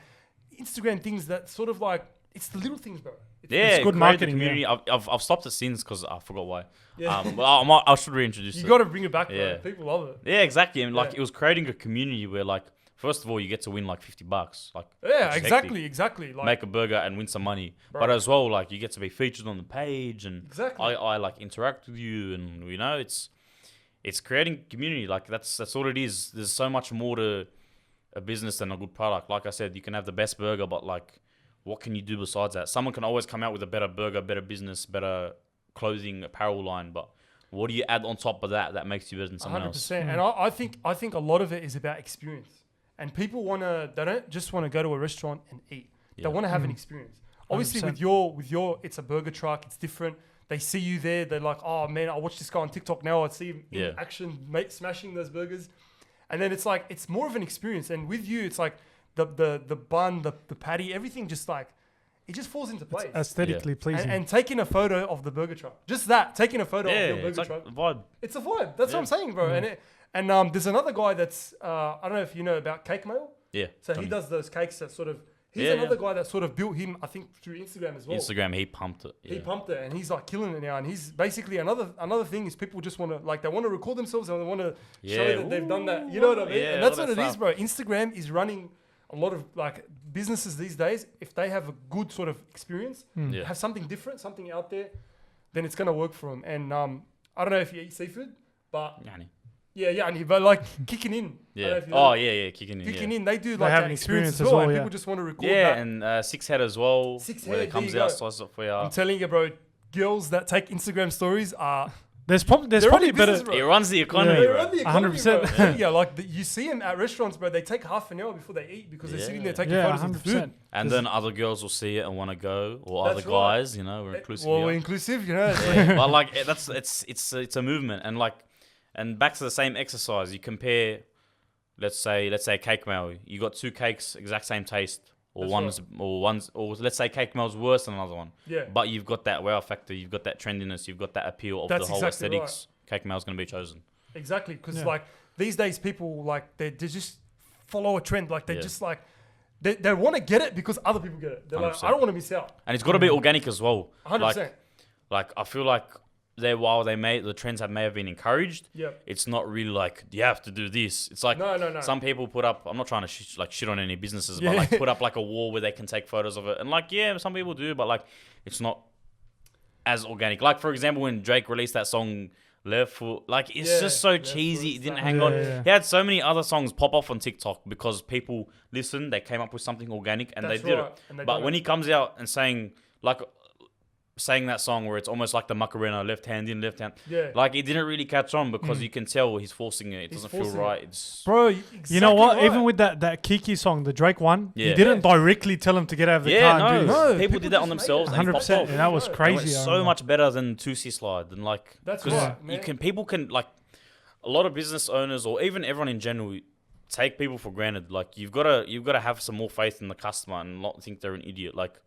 Instagram things that sort of like it's the little things, bro. It's good marketing. Community. Yeah. I've stopped it since because I forgot why. Yeah. But I should reintroduce it. You got to bring it back, bro. Yeah. People love it. Yeah, exactly. And like it was creating a community where like first of all you get to win like $50. Like Yeah, which is exactly. hectic. Like Make a burger and win some money. Bro. But as well like you get to be featured on the page and Exactly. I like interact with you and you know it's creating community. Like that's all it is. There's so much more to a business than a good product. Like I said, you can have the best burger, but like what can you do besides that? Someone can always come out with a better burger, better business, better clothing, apparel line, but what do you add on top of that makes you better than someone 100%. else? And I think a lot of it is about experience. And people they don't just want to go to a restaurant and eat. They want to have an experience. Obviously 100%. with your it's a burger truck, it's different. They see you there, they're like, oh man, I watched this guy on TikTok now, I see him in action smashing those burgers. And then it's like it's more of an experience. And with you, it's like the bun, the patty, everything just like it just falls into place. It's aesthetically pleasing. And taking a photo of the burger truck. Just that, taking a photo of your burger it's like truck. a vibe. It's a vibe. That's what I'm saying, bro. And there's another guy that's I don't know if you know about Cake Mail. Yeah. So he does those cakes that sort of. He's another guy that sort of built him, I think, through Instagram as well. Instagram, he pumped it. Yeah. He pumped it, and he's like killing it now. And he's basically another thing is people just want to like they want to record themselves and they want to show that they've done that. You know what I mean? Yeah, and that's all what that it is, stuff. bro. Instagram is running a lot of like businesses these days. If they have a good sort of experience, have something different, something out there, then it's gonna work for them. And I don't know if you eat seafood, but but like kicking in. Yeah. Kicking in. Kicking in, they do like have that an experience experience as as well. well, and yeah. people just want to record Yeah, that. and six head as well. Six where head, it comes there you out, go. slices it for you. I'm telling you, bro, girls that take Instagram stories are There's probably better. business, bro. It runs the economy, They bro. run the economy, 100%. bro. Yeah, like you see them at restaurants, bro. They take half an hour before they eat because they're sitting there taking Yeah, photos of the food. 100%. And then other girls will see it and want to go, or That's other right. guys, you know, we're inclusive. Well, here. we're inclusive, you know. It's Yeah, but like it's a movement, and back to the same exercise. You compare, let's say cake mail. You got two cakes, exact same taste, or or let's say cake mail's worse than another one. Yeah. But you've got that wow factor, you've got that trendiness, you've got that appeal of That's the whole exactly aesthetics. Cake mail's gonna be chosen. Exactly, because like these days, people like they just follow a trend. Like they just like they want to get it because other people get it. They're like, 100%. I don't want to miss out. And it's got to be organic as well. 100%. Like I feel like while the trends may have been encouraged, Yep. it's not really like you have to do this. It's like No. some people put up. I'm not trying to shit on any businesses, but like put up like a wall where they can take photos of it, and like some people do, but like it's not as organic. Like for example, when Drake released that song Left Foot, like it's just so cheesy. It didn't hang on. Yeah. He had so many other songs pop off on TikTok because people listened. They came up with something organic and That's they did right, it. and they But done when it. he comes out and saying that song where it's almost like the Macarena, left hand in, left hand. Yeah. Like it didn't really catch on because you can tell he's forcing it. It doesn't feel forcing right. it. It's Bro, You know what? right. Even with that Kiki song, the Drake one, he Yeah. didn't directly tell him to get out of the car and do this. No, people people did that on just themselves. make And it. he popped 100%. off. And that was Right. And crazy. it's I so remember. much better than 2C Slide. And like, That's 'cause right, you man. people can like a lot of business owners or even everyone in general take people for granted. Like you've got to have some more faith in the customer and not think they're an idiot. Like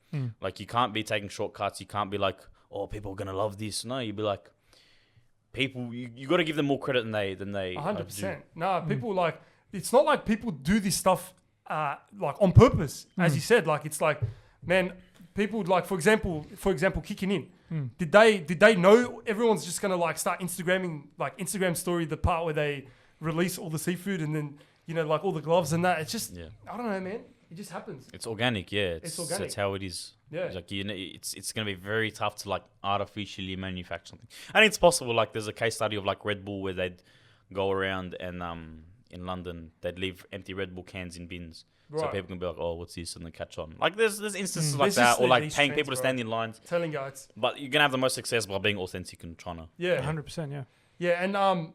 you can't be taking shortcuts. You can't be like, oh, people are gonna love this. No, you'd be like, people. You got to give them more credit than they. 100%. Nah, people like it's not like people do this stuff like on purpose, as you said. Like it's like, man, people like, for example, kicking in. Did they know everyone's just gonna like start Instagramming, like Instagram story the part where they release all the seafood and then like all the gloves and that? It's just I don't know, man. It just happens. It's organic, yeah. It's organic. That's how it is. Yeah. It's like it's gonna be very tough to like artificially manufacture something. And it's possible. Like there's a case study of like Red Bull where they'd go around and in London they'd leave empty Red Bull cans in bins. Right. So people can be like, oh, what's this? And then catch on. Like there's instances like that, or like paying people to stand in lines. Telling guys. But you're gonna have the most success by being authentic and trying to. Yeah, 100%. Yeah. Yeah, and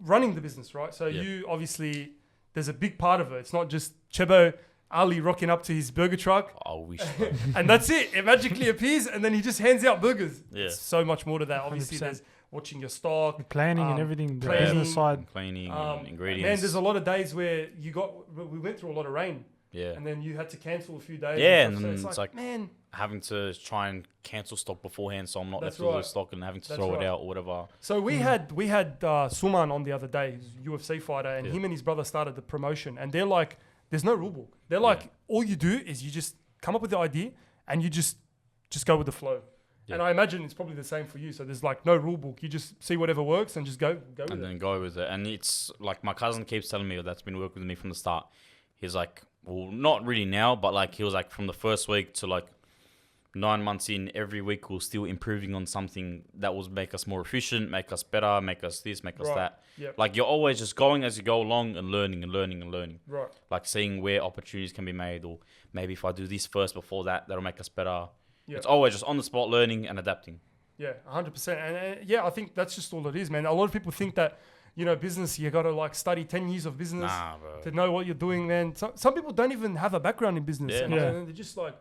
running the business, right? So you obviously there's a big part of it. It's not just CHEBBO Ali rocking up to his burger truck. I wish. And that's it. It magically appears, and then he just hands out burgers. Yeah. There's so much more to that. Obviously, 100%. there's watching your stock, The planning and everything, the planning, business side. Cleaning, ingredients. Man, there's a lot of days where we went through a lot of rain. Yeah. And then you had to cancel a few days. Yeah, and and so it's like man, having to try and cancel stock beforehand, so I'm not That's left with all right. the stock and having to That's throw right. it out or whatever. So we had Suman on the other day, who's a UFC fighter, and Yeah. him and his brother started the promotion. And they're like, there's no rule book. They're like, all you do is you just come up with the idea and you just go with the flow. Yeah. And I imagine it's probably the same for you. So there's like no rule book. You just see whatever works and just go with And it. then go with it. And it's like my cousin keeps telling me that's been working with me from the start. He's like, well, not really now, but like he was like from the first week to like 9 months in, every week we're still improving on something that will make us more efficient, make us better, make us this, make us that. Yep. Like you're always just going as you go along and learning and learning and learning. Right. Like seeing where opportunities can be made, or maybe if I do this first before that, that'll make us better. Yep. It's always just on the spot learning and adapting. Yeah, 100%. And yeah, I think that's just all it is, man. A lot of people think that, business, you got to like study 10 years of business Nah, bro. to know what you're doing, man. Some people don't even have a background in business. Yeah. And Yeah. they're just like,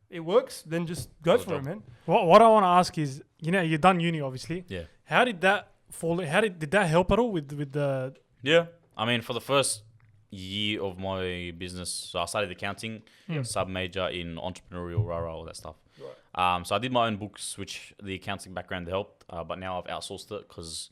it works, then just go for it, man. What I want to ask is, you've done uni, obviously. Yeah. How did that fall? Did that help at all with the? Yeah. I mean, for the first year of my business, so I studied accounting, sub-major in entrepreneurial, all that stuff. Right. So I did my own books, which the accounting background helped, but now I've outsourced it because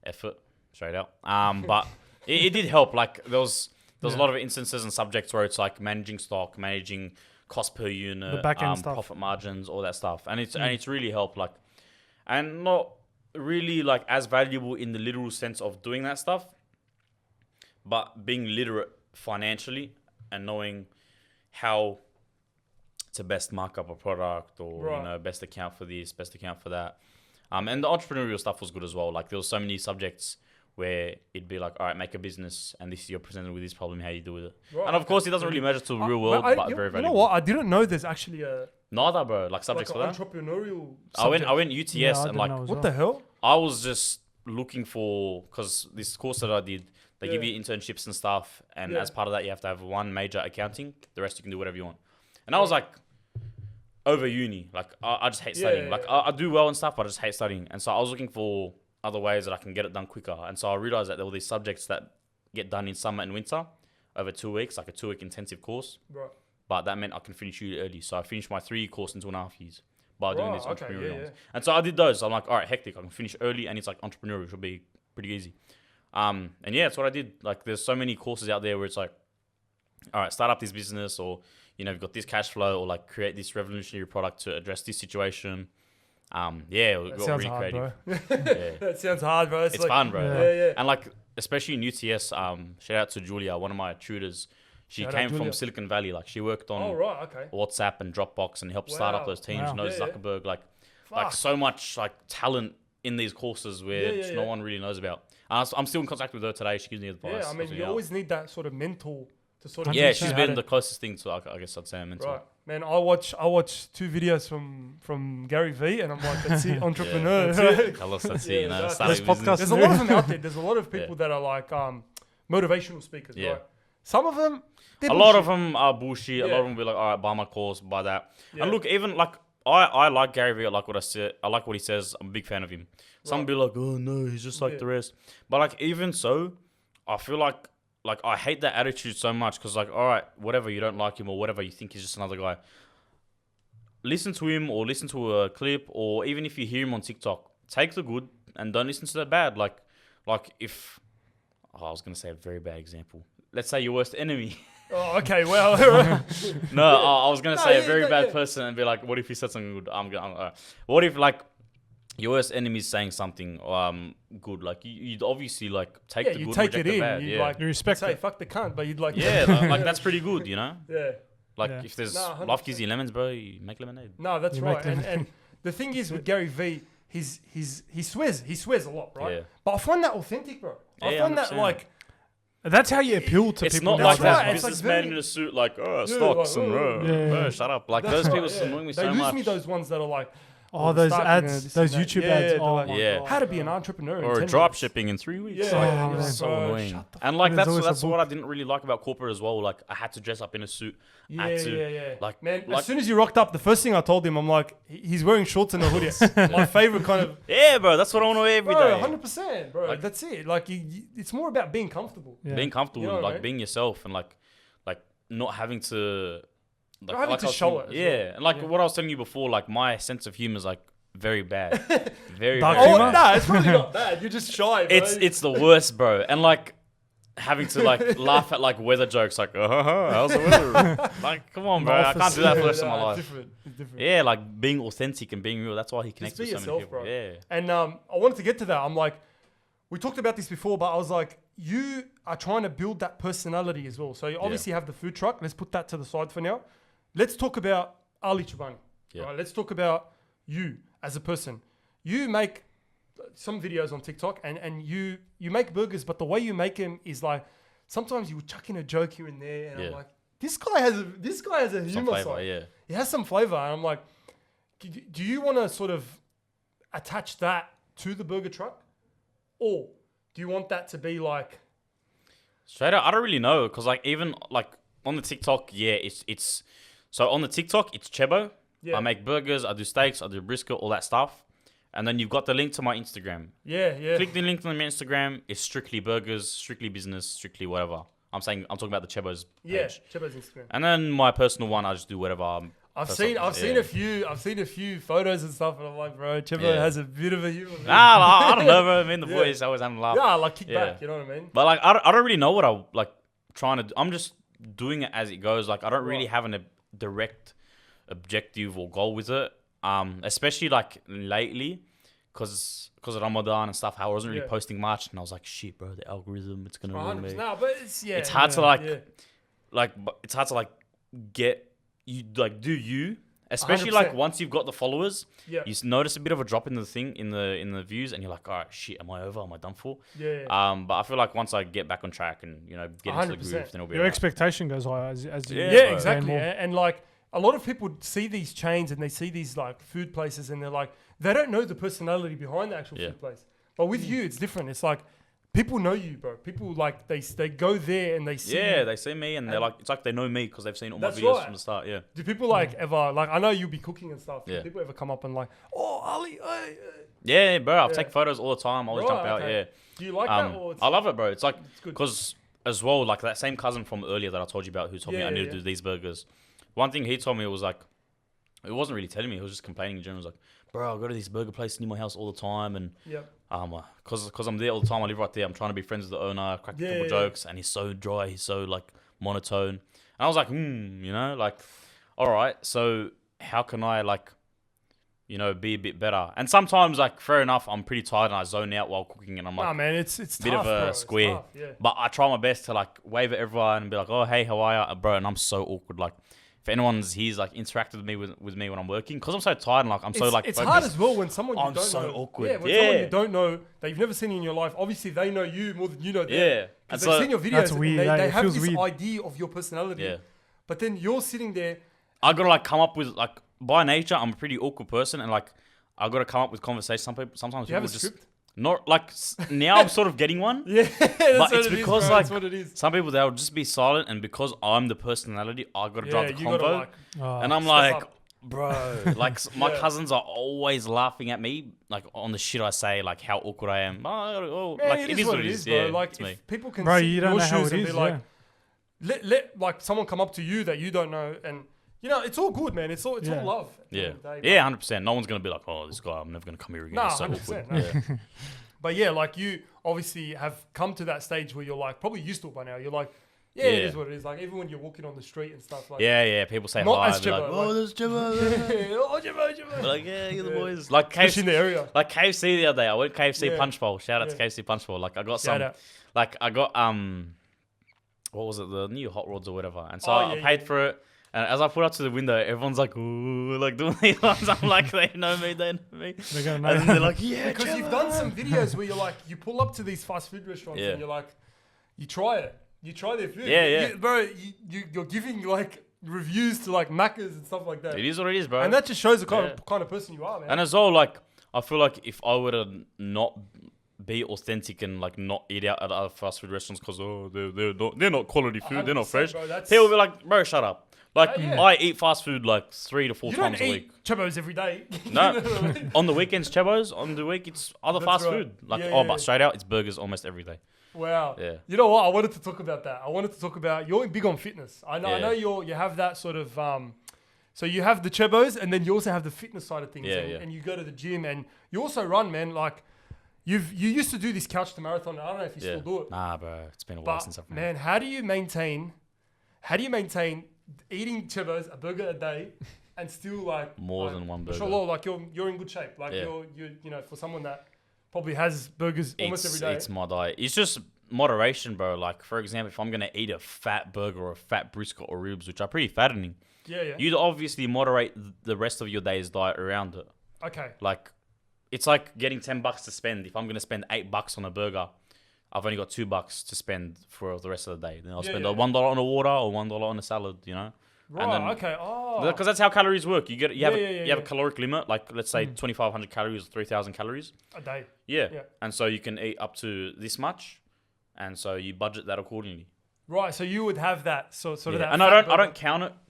effort, straight out. But it did help. Like there was a lot of instances and subjects where it's like managing stock, managing cost per unit, The back-end stuff. profit margins, all that stuff, and it's really helped. Like, and not really like as valuable in the literal sense of doing that stuff, but being literate financially and knowing how to best mark up a product, or best account for this, best account for that. And the entrepreneurial stuff was good as well. Like there was so many subjects where it'd be like, all right, make a business, and this you're presented with this problem, how you do with it. Right. And of course, it doesn't really measure to the real world, but very valuable. You know what? I didn't know there's actually a Neither, bro. Like subjects like for that. entrepreneurial. I went UTS Yeah, I and didn't like know as What well. the hell? I was just looking for, because this course that I did, they give Yeah. you internships and stuff, and Yeah. as part of that, you have to have one major accounting. The rest you can do whatever you want. And I was like, over uni, like I just hate studying. yeah, Like yeah. I do well and stuff, but I just hate studying. And so I was looking for other ways that I can get it done quicker. And so I realized that there were these subjects that get done in summer and winter over 2 weeks, like a 2-week intensive course. Right. But that meant I can finish really early. So I finished my 3-year course in 2.5 years by doing these Right, okay, entrepreneurial yeah, ones. And so I did those. So I'm like, all right, hectic. I can finish early, and it's like entrepreneurial, which will be pretty easy. And yeah, that's what I did. Like there's so many courses out there where it's like, all right, start up this business, or you've got this cash flow, or like create this revolutionary product to address this situation. Yeah, we That got sounds really hard, creative. bro. Yeah. That sounds hard, bro. It's like, fun, bro. Yeah. And like, especially in UTS, shout out to Julia, one of my tutors. She Shout out, came from Julia. Silicon Valley. Like she worked on Oh, right. Okay. WhatsApp and Dropbox and helped start up Wow. those teams. Wow. Knows Yeah, yeah. Zuckerberg. Like Fuck. so much like talent in these courses where Yeah, just yeah, no yeah. one really knows about. I'm still in contact with her today. She gives me advice. Yeah, I mean, helps me you out. always need that sort of mentor to sort of. Yeah, teach she's you how been to- the closest thing to, I guess I'd say, a mentor. Right, man. I watch 2 videos from Gary V, and I'm like, that's it, entrepreneur. right? Tell us that's Yeah, it, you know. that's- Start a This podcast- business. There's a lot of them out there. There's a lot of people that are like motivational speakers. Yeah. Right? Some of them. A lot of them are bullshit. A lot Yeah. of them will be like, all right, buy my course, buy that. Yeah. And look, even like, I like Gary Vee. I like what I said. I like what he says. I'm a big fan of him. Some Right. be like, oh no, he's just like Yeah. the rest. But like, even so, I feel like I hate that attitude so much, because like, all right, whatever, you don't like him or whatever, you think he's just another guy. Listen to him, or listen to a clip, or even if you hear him on TikTok, take the good and don't listen to the bad. Like if I was gonna say a very bad example. Let's say your worst enemy. Oh, okay, well. No, I was gonna say a very bad person and be like, what if he said something good? What if like your worst enemy is saying something good? Like you'd obviously like take the good, you take reject it the in. bad. You Yeah, like You respect say it. fuck the cunt, but you'd like like that's pretty good, you know. yeah. Like Yeah. if there's Nah, life gives you lemons, bro, you make lemonade. No, that's You right. make them- And the thing is with Gary V, he swears a lot, right? Yeah. But I find that authentic, bro. I Yeah, find that 100%. like That's how you appeal to It's people. not like That's right, that it's like businessman very- in a suit, like stocks like, and yeah. shut up. Like That's those right, people yeah. annoying me They so lose much. me those ones that are like, Oh, those start, ads, this those and that. YouTube Yeah, ads. they're Oh like, my Yeah. God. how to be an entrepreneur Or in 10 drop minutes. shipping in 3 weeks. Yeah, Like, yeah, it's so bro, annoying. shut the And like There's that's always a what I book. didn't really like about corporate as well. Like I had to dress up in a suit. I had to, Yeah. Like Man, like, as soon as you rocked up, the first thing I told him, I'm like, he's wearing shorts and a hoodie. My favorite kind of. yeah, bro, that's what I want to wear every day. Bro, 100%, bro. Like- That's it. Like, it's more about being comfortable. Yeah. Being comfortable, You know what I like mean? being yourself, and like not having to. Like, Not having to I was show saying- it as Yeah, well. and like Yeah. what I was telling you before, like my sense of humor is like very bad, very Dark very Oh, humor? bad. nah, it's probably not bad. You're just shy, bro. It's the worst, bro. And like having to like laugh at like weather jokes, like how's the weather? Like, come on, bro, I can't do that for the rest of my Nah, life. It's different. It's different. Yeah, like being authentic and being real. That's why he connects be with so yourself, many people. bro. Yeah, And I wanted to get to that. I'm like, we talked about this before, but I was like, you are trying to build that personality as well. So you obviously have the food truck. Let's put that to the side for now. Let's talk about Ali Chobani. Yeah. Right? Let's talk about you as a person. You make some videos on TikTok and you make burgers, but the way you make them is like, sometimes you chuck in a joke here and there. And I'm Yeah. like, this guy has a some humor flavor. side. Yeah, It has some flavor. And I'm like, do you want to sort of attach that to the burger truck? Or do you want that to be like, straight up, I don't really know because like even like on the TikTok, yeah, it's so on the TikTok it's CHEBBO. Yeah. I make burgers, I do steaks, I do brisket, all that stuff. And then you've got the link to my Instagram. yeah. Click the link on my Instagram. It's strictly burgers, strictly business, strictly whatever. I'm talking about the CHEBBO's Yeah, page. Chebbo's Instagram. And then my personal one, I just do whatever. I've seen a few photos and stuff, and I'm like, bro, Chebbo Yeah. has a bit of a humor. I don't know, bro. I mean, the Yeah. boys always having a laugh. Yeah, like kick Yeah. back, you know what I mean? But like, I don't really know what I like trying to do. I'm just doing it as it goes. Like, I don't really Right. have a direct objective or goal with it. Especially like lately, because of Ramadan and stuff. How I wasn't really Yeah. posting much, and I was like, shit, bro, the algorithm, it's gonna ruin me. 100%. No, but it's It's hard to yeah. it's hard to like get you like do you, especially like 100%. once you've got the followers. Yeah. You notice a bit of a drop in the thing in the views, and you're like, all right, shit, am I over? Am I done for? Yeah. But I feel like once I get back on track and get into the 100%. groove, then it'll be Your alright. expectation goes higher as you. Yeah, Yeah, bro. exactly. more. And like a lot of people see these chains and they see these like food places and they're like, they don't know the personality behind the actual Yeah. food place. But with you, it's different. It's like people know you, bro. People like they go there and they see. Yeah, you. they see me and they're like, it's like they know me because they've seen all my That's videos right. from the start. Yeah. Do people like ever like? I know you'll be cooking and stuff. Do Yeah. people ever come up and like, oh Ali, hey. Yeah, bro. I've Yeah. taken photos all the time. I always jump Right, out. okay. Yeah. Do you like that? Or it's, I love it, bro. It's like it's good. because as well, like that same cousin from earlier that I told you about, who told me Yeah, I need yeah, to do these burgers. One thing he told me was like, it wasn't really telling me. He was just complaining in general. He was like, bro, I go to this burger place near my house all the time, and Yep. because I'm there all the time. I live right there. I'm trying to be friends with the owner, crack a Yeah, couple yeah. jokes, and he's so dry. He's so like monotone. And I was like, like, all right. So how can I like, be a bit better? And sometimes, like, fair enough, I'm pretty tired and I zone out while cooking, and I'm like, Nah, man, it's bit tough, of a bro. It's square. tough, yeah. But I try my best to like wave at everyone and be like, "Oh, hey, how are you, bro?" And I'm so awkward. Like, if anyone's here's like interacted with me with me when I'm working, because I'm so tired and like I'm so like. It's focused. hard as well when someone you I'm don't so know. awkward. Yeah, when someone Yeah. you don't know that you've never seen in your life. Obviously, they know you more than you know them. Yeah. And Because so they've seen your videos. That's and weird. They It have feels this weird. idea of your personality. Yeah. But then you're sitting there. I gotta like come up with like by nature I'm a pretty awkward person, and like I gotta come up with conversation. Sometimes Do you have people a just script? not like now I'm sort of getting one. Yeah, that's But what it's it is, because bro. like That's what it is. some people they'll just be silent, and because I'm the personality, I gotta drive the you gotta convo, like. and I'm step like, up. bro, like my Yeah. cousins are always laughing at me, like on the shit I say, like how awkward I am. Man, Like it is what it is, bro. Yeah, like it's me. if people can Bro, see you don't your know how shoes it and is. be like, Yeah. let like someone come up to you that you don't know, and it's all good, man. It's all Yeah. love. at the Yeah, end of the day, yeah, 100%. No one's gonna be like, oh, this guy, I'm never gonna come here again. Nah, He's so 100%, awkward. no. Yeah. But yeah, like you obviously have come to that stage where you're like probably used to it by now. You're like, Yeah, it is what it is. Like even when you're walking on the street and stuff, like Yeah. People say not hi. as They're like, CHEBBO, oh, there's CHEBBO. oh, CHEBBO. Like, yeah, you're the boys. Like Especially in the area. Like KFC the other day. I went KFC Yeah. Punch Bowl. Shout out to Yeah. KFC Punch Bowl. Like I got Shout some. out. Like I got what was it? The new hot rods or whatever. And so Oh, I yeah, paid yeah. for it. And as I put up to the window, everyone's like, ooh, like doing these ones. I'm like, they know me. They're gonna know. And they're like, yeah, Because you've done some videos where you're like, you pull up to these fast food restaurants Yeah. and you're like, you try it. You try their food. Yeah. Bro, you're giving like reviews to like Maccas and stuff like that. It is what it is, bro. And that just shows the kind, Yeah. kind of person you are, man. And as well, like, I feel like if I were to not be authentic and like not eat out at other fast food restaurants because they're not quality food, they're not 100%, fresh. bro, that's- People will be like, bro, shut up. Like Yeah. I eat fast food like 3 to 4 you times don't a eat week. CHEBBOs every day. No, You know what I mean? on the weekends, CHEBBOs. On the week, it's other That's fast right. food. Like Yeah, yeah, but yeah. straight out, it's burgers almost every day. Wow. Yeah. You know what? I wanted to talk about that. I wanted to talk about you're big on fitness. I Yeah. know you have that sort of so you have the CHEBBOs and then you also have the fitness side of things. Yeah, and, yeah. and you go to the gym and you also run, man. Like you used to do this couch to marathon. I don't know if you still do it. Nah, bro, it's been a while But since I've man, how do you maintain eating CHEBBOs, a burger a day, and still like More than one burger. Mashallah, like you're in good shape. Like Yeah. you're you know, for someone that probably has burgers almost every day. It's my diet. It's just moderation, bro. Like for example, if I'm gonna eat a fat burger or a fat brisket or ribs, which are pretty fattening, yeah. you'd obviously moderate the rest of your day's diet around it. Okay. Like, it's like getting $10 to spend. If I'm gonna spend $8 on a burger, I've only got $2 to spend for the rest of the day. Then I'll Yeah, spend yeah. $1 on a water or $1 on a salad. You know. Right. And then- okay. Oh. Because that's how calories work. You have Yeah, a caloric limit, like let's say 2,500 calories, 3,000 calories. A day. Yeah. Yeah. And so you can eat up to this much, and so you budget that accordingly. Right. So you would have that sort of that. And fat I burger. don't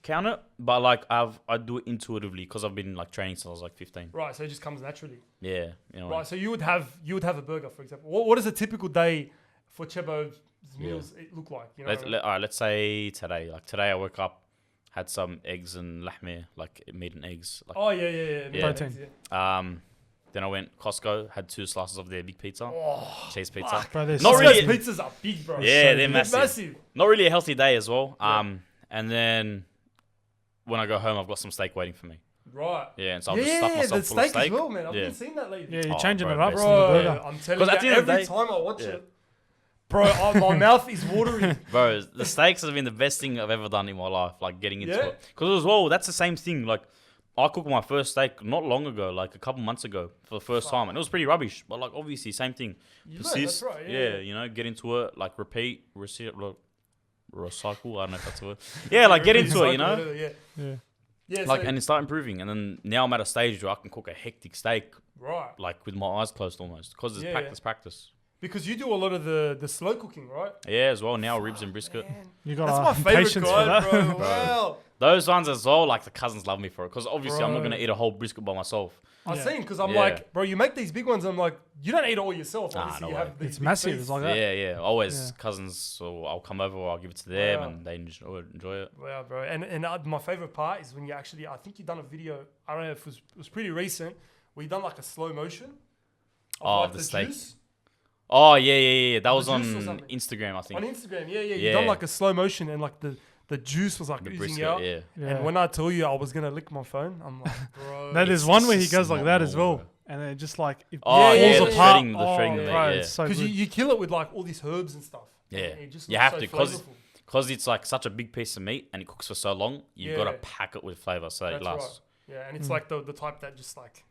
count it, but like I do it intuitively because I've been like training since I was like 15. Right. So it just comes naturally. Yeah. You know. Right. So you would have a burger, for example. What does a typical day for CHEBBO's meals look like? You know. All right. Let's say today. Like today, I woke up, had some eggs and lahme, like meat and eggs. Like, oh yeah. Yeah. Protein. Yeah. Then I went Costco, had 2 slices of their big pizza, cheese pizza. fuck. Bro, there's Not so- really- Those pizzas are big, bro. Yeah, they're They're massive. Not really a healthy day as well. And then when I go home, I've got some steak waiting for me. Right. Yeah, and so I'll just stuff myself the full of steak steak. as well, man. I've Yeah. been seeing that lately. Yeah, you're Oh, changing bro, it up best. from the Bro, burger. I'm telling 'Cause you, at the end of the every day- time I watch Yeah. it, bro, my mouth is watering. Bro, the steaks have been the best thing I've ever done in my life, like getting into Yeah? it. Because as well, that's the same thing. Like, I cooked my first steak not long ago, like a couple months ago for the first time. And it was pretty rubbish. But like, obviously, same thing. That's right, yeah. You know, get into it, like repeat, recycle, I don't know if that's a word. Yeah, like get into it, you know? Whatever, yeah. Yeah. Yeah, Like, so, and it start improving. And then now I'm at a stage where I can cook a hectic steak, right. like with my eyes closed almost. Because it's Yeah, practice. Because you do a lot of the slow cooking, right? Yeah, as well. Now ribs and brisket. You got That's my favorite patience for guy, that. bro. Wow. Those ones as well, like the cousins love me for it. Because obviously I'm not Bro. going to eat a whole brisket by myself. I've Yeah. seen because I'm Yeah. like, bro, you make these big ones. I'm like, you don't eat it all yourself. Nah, Obviously, no you way. have these It's big massive. feasts. It's like that. Yeah. Always Yeah. cousins. So I'll come over or I'll give it to them Wow. and they enjoy it. Wow, bro. And my favorite part is when you actually, I think you done a video. I don't know if it was pretty recent. Where you done like a slow motion. Oh, like the steak. juice. Oh, yeah. That was on juice or something. Instagram, I think. On Instagram, yeah. You Yeah. done like a slow motion and like the juice was like The oozing brisket, out. yeah. Yeah. And when I tell you I was gonna lick my phone, I'm like, bro. No, there's It's one where he just goes like not that as well. normal, And then just like it Oh, falls yeah, the apart. shredding- the shredding the meat, bro, yeah. it's so Because good. you kill it with like all these herbs and stuff. Yeah. And it just You looks have so to, flavorful. because it's like such a big piece of meat and it cooks for so long, you've got to Yeah. pack it with flavor so it That's lasts. right. Yeah, and it's like the type that just like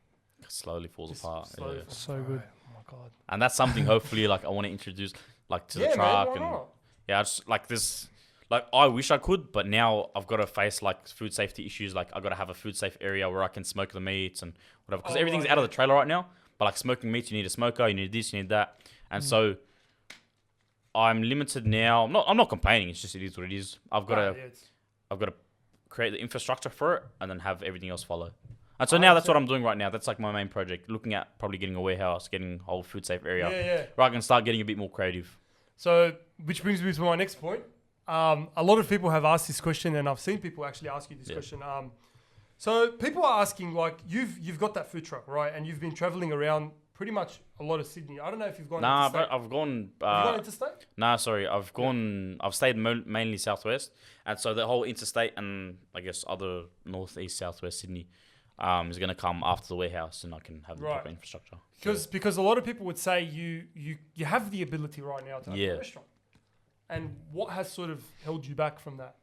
Slowly falls just apart. slowly Yeah. falls So apart. good. Oh my god. And that's something hopefully like I want to introduce like to the Yeah, man, truck why and not? yeah, I just like this. Like I wish I could, but now I've got to face like food safety issues. Like I got to have a food safe area where I can smoke the meats and whatever. Because Oh, everything's right, out of yeah. the trailer right now. But like smoking meats, you need a smoker. You need this, you need that. And so I'm limited now. I'm not complaining. It's just it is what it is. I've got Nah, to yeah, it's- create the infrastructure for it and then have everything else follow. And so now that's what I'm doing right now. That's like my main project. Looking at probably getting a warehouse, getting a whole food safe area. yeah. Where I can start getting a bit more creative. So, which brings me to my next point. A lot of people have asked this question, and I've seen people actually ask you this Yeah. question. So people are asking, like, you've got that food truck, right? And you've been traveling around pretty much a lot of Sydney. I don't know if you've gone Nah, interstate. but I've gone. Have you gone interstate? Nah, sorry. I've gone. I've stayed mainly southwest, and so the whole interstate and I guess other northeast, southwest Sydney, is gonna come after the warehouse, and I can have the proper infrastructure. Because a lot of people would say you have the ability right now to open a restaurant, and what has sort of held you back from that?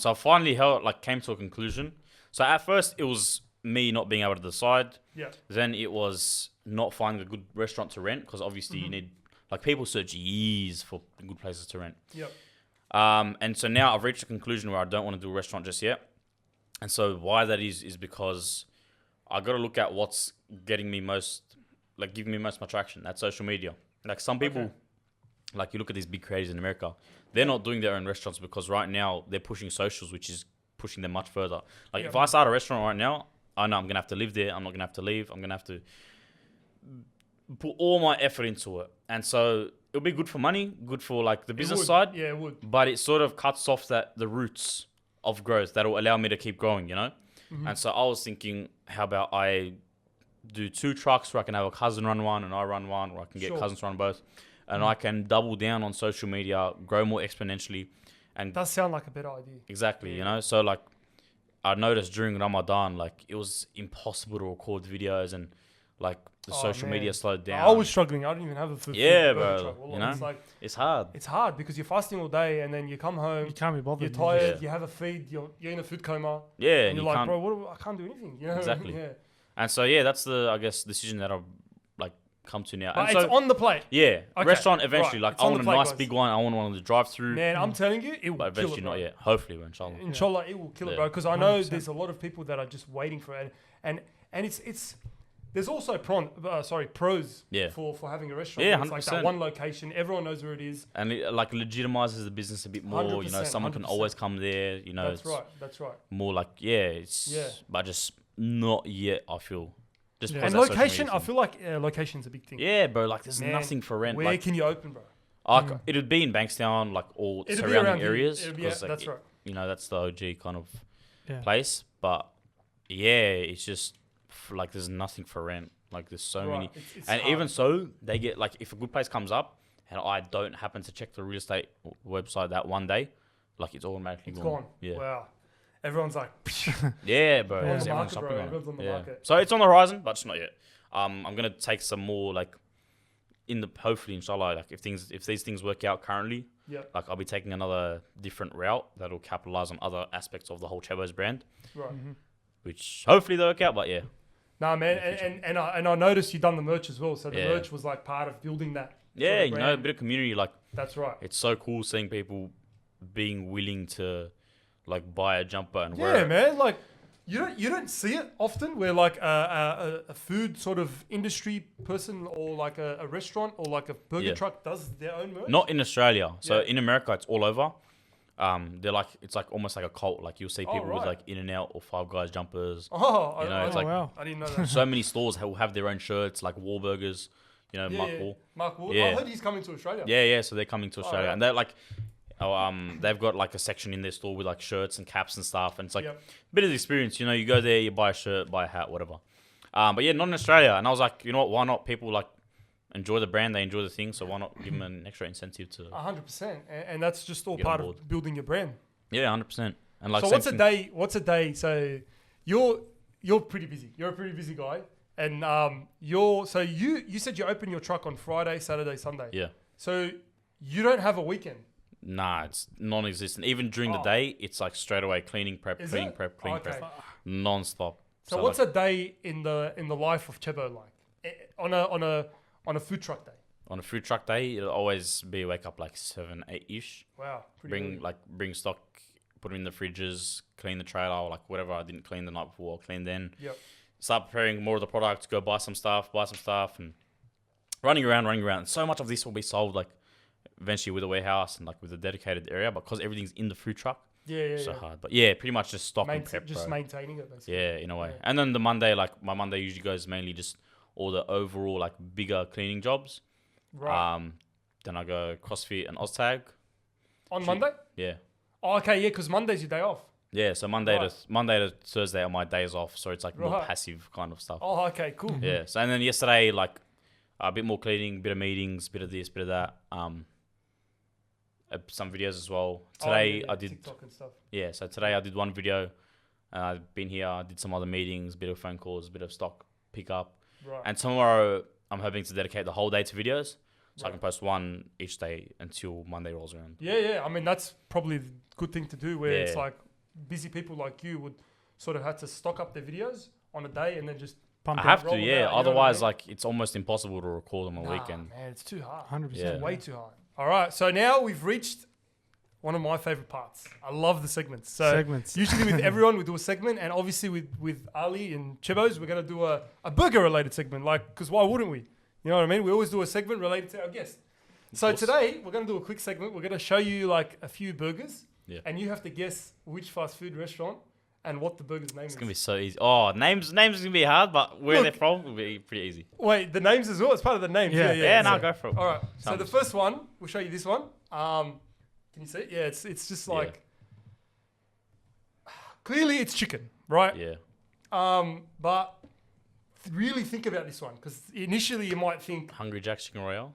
So I finally came to a conclusion. So at first it was me not being able to decide. Yeah. Then it was not finding a good restaurant to rent because obviously you need people search years for good places to rent. Yep. And so now I've reached a conclusion where I don't want to do a restaurant just yet. And so why that is because I got to look at what's getting me most, giving me most of my traction. That's social media. Like some people, you look at these big creators in America, they're not doing their own restaurants because right now they're pushing socials, which is pushing them much further. If I start a restaurant right now, I know I'm going to have to live there. I'm not going to have to leave. I'm going to have to put all my effort into it. And so it'll be good for money, good for the business side. Yeah, it would. But it sort of cuts off the roots of growth that'll allow me to keep growing, you know? And so I was thinking, how about I do 2 trucks where I can have a cousin run one and I run one, or I can get cousins run both. And I can double down on social media, grow more exponentially. And does sound like a better idea. Exactly, you know? So I noticed during Ramadan, it was impossible to record videos and the social media slowed down. I was struggling. I didn't even have a food. Bro. Truck. You know, it's hard. It's hard because you're fasting all day and then you come home. You can't be bothered. You're tired. You have a feed. You're in a food coma. Yeah, and you're like, bro, I can't do anything. You know? Exactly. And so that's the decision that I've come to now. But and it's on the plate. Yeah, restaurant eventually. Right. I want a nice big one. I want one to drive through. Man, I'm telling you, it will but kill eventually it, bro. not yet. Hopefully, inshallah. Inshallah, it will kill it, bro. Because I know there's a lot of people that are just waiting for it, and it's there's also pros. For having a restaurant. Yeah, 100%. It's like that one location. Everyone knows where it is, and it legitimizes the business a bit more. You know, someone 100%. Can always come there. You know, that's right. More but just not yet. I feel. Just and location, I feel like location's a big thing. Yeah, bro. There's nothing for rent. Where can you open, bro? It'd be in Bankstown, all surrounding areas. That's right. You know, that's the OG kind of place. But it's just there's nothing for rent. There's so many, it's and hard. Even so, they get if a good place comes up, and I don't happen to check the real estate website that one day, it's automatically gone. Yeah. Wow. Everyone's like, yeah, bro. Everyone's on the market. So it's on the horizon, but it's not yet. I'm gonna take some more hopefully inshallah, if these things work out currently, I'll be taking another different route that'll capitalize on other aspects of the whole CHEBBO's brand. Right. Which hopefully they'll work out, but yeah. Nah, man, and I noticed you done the merch as well. So the merch was part of building that. Yeah, you know, a bit of community. That's right. It's so cool seeing people being willing to buy a jumper and wear it. Yeah, man. You don't see it often where a food sort of industry person or a restaurant or a burger truck does their own merch. Not in Australia. So in America, it's all over. They're it's almost like a cult. You'll see people with In-N-Out or Five Guys jumpers. Oh, wow. I didn't know that. So many stores will have their own shirts, Wahlburgers. You know, Mark Wall. Mark Wall. Yeah. I heard he's coming to Australia. Yeah. So they're coming to Australia, and they're they've got a section in their store with shirts and caps and stuff, and it's a bit of the experience. You know, you go there, you buy a shirt, buy a hat, whatever. But yeah, not in Australia. And I was you know what? Why not? People enjoy the brand, they enjoy the thing, so why not give them an extra incentive to 100%, and that's just all part of building your brand. Yeah, 100%. And so what's a day? What's a day? So you're pretty busy. You're a pretty busy guy, and you said you open your truck on Friday, Saturday, Sunday. Yeah. So you don't have a weekend. Nah, it's non-existent. Even during the day, it's straight away cleaning prep, prep, non-stop. So what's a day in the life of CHEBBO on a food truck day? On a food truck day, it'll always be wake up 7, 8-ish. Wow. Bring stock, put them in the fridges, clean the trailer, whatever I didn't clean the night before, I'll clean then. Yep. Start preparing more of the products, go buy some stuff, and running around. So much of this will be solved eventually with a warehouse and with a dedicated area, but because everything's in the food truck, so hard. But yeah, pretty much just stock and prep, just maintaining it, basically. Yeah, in a way. And then the Monday, my Monday usually goes mainly just all the overall bigger cleaning jobs. Right. Then I go CrossFit and OzTag. On Monday? Yeah. Oh, okay, yeah, because Monday's your day off. Yeah, so Monday to Thursday are my days off, so it's more passive kind of stuff. Oh, okay, cool. Yeah. So and then yesterday, A bit more cleaning, bit of meetings, bit of this, bit of that. Some videos as well. Today I did TikTok and stuff. Yeah, so today I did one video. I've been here. I did some other meetings, bit of phone calls, bit of stock pickup. Right. And tomorrow I'm hoping to dedicate the whole day to videos, so I can post one each day until Monday rolls around. Yeah. I mean, that's probably the good thing to do. Where it's like busy people like you would sort of have to stock up their videos on a day and then just I have to, roll them out, Otherwise, like it's almost impossible to record on the weekend. Man, it's too hard. 100%. Yeah. Way too hard. All right, so now we've reached one of my favorite parts. I love the segments. So Segments. usually with everyone we do a segment, and obviously with Ali and CHEBBO's we're gonna do a burger related segment. Like, because why wouldn't we? You know what I mean? We always do a segment related to our guest. So today we're gonna do a quick segment. We're gonna show you like a few burgers, and you have to guess which fast food restaurant and what the burger's name is. It's gonna be so easy. Oh, names is gonna be hard, but where they're from will be pretty easy. Wait, the names as well. It's part of the names. Yeah. Now go for it. All right. So the first one, we'll show you this one. Can you see it? Yeah, it's just like clearly it's chicken, right? Yeah. But really think about this one because initially you might think Hungry Jack's Chicken Royale.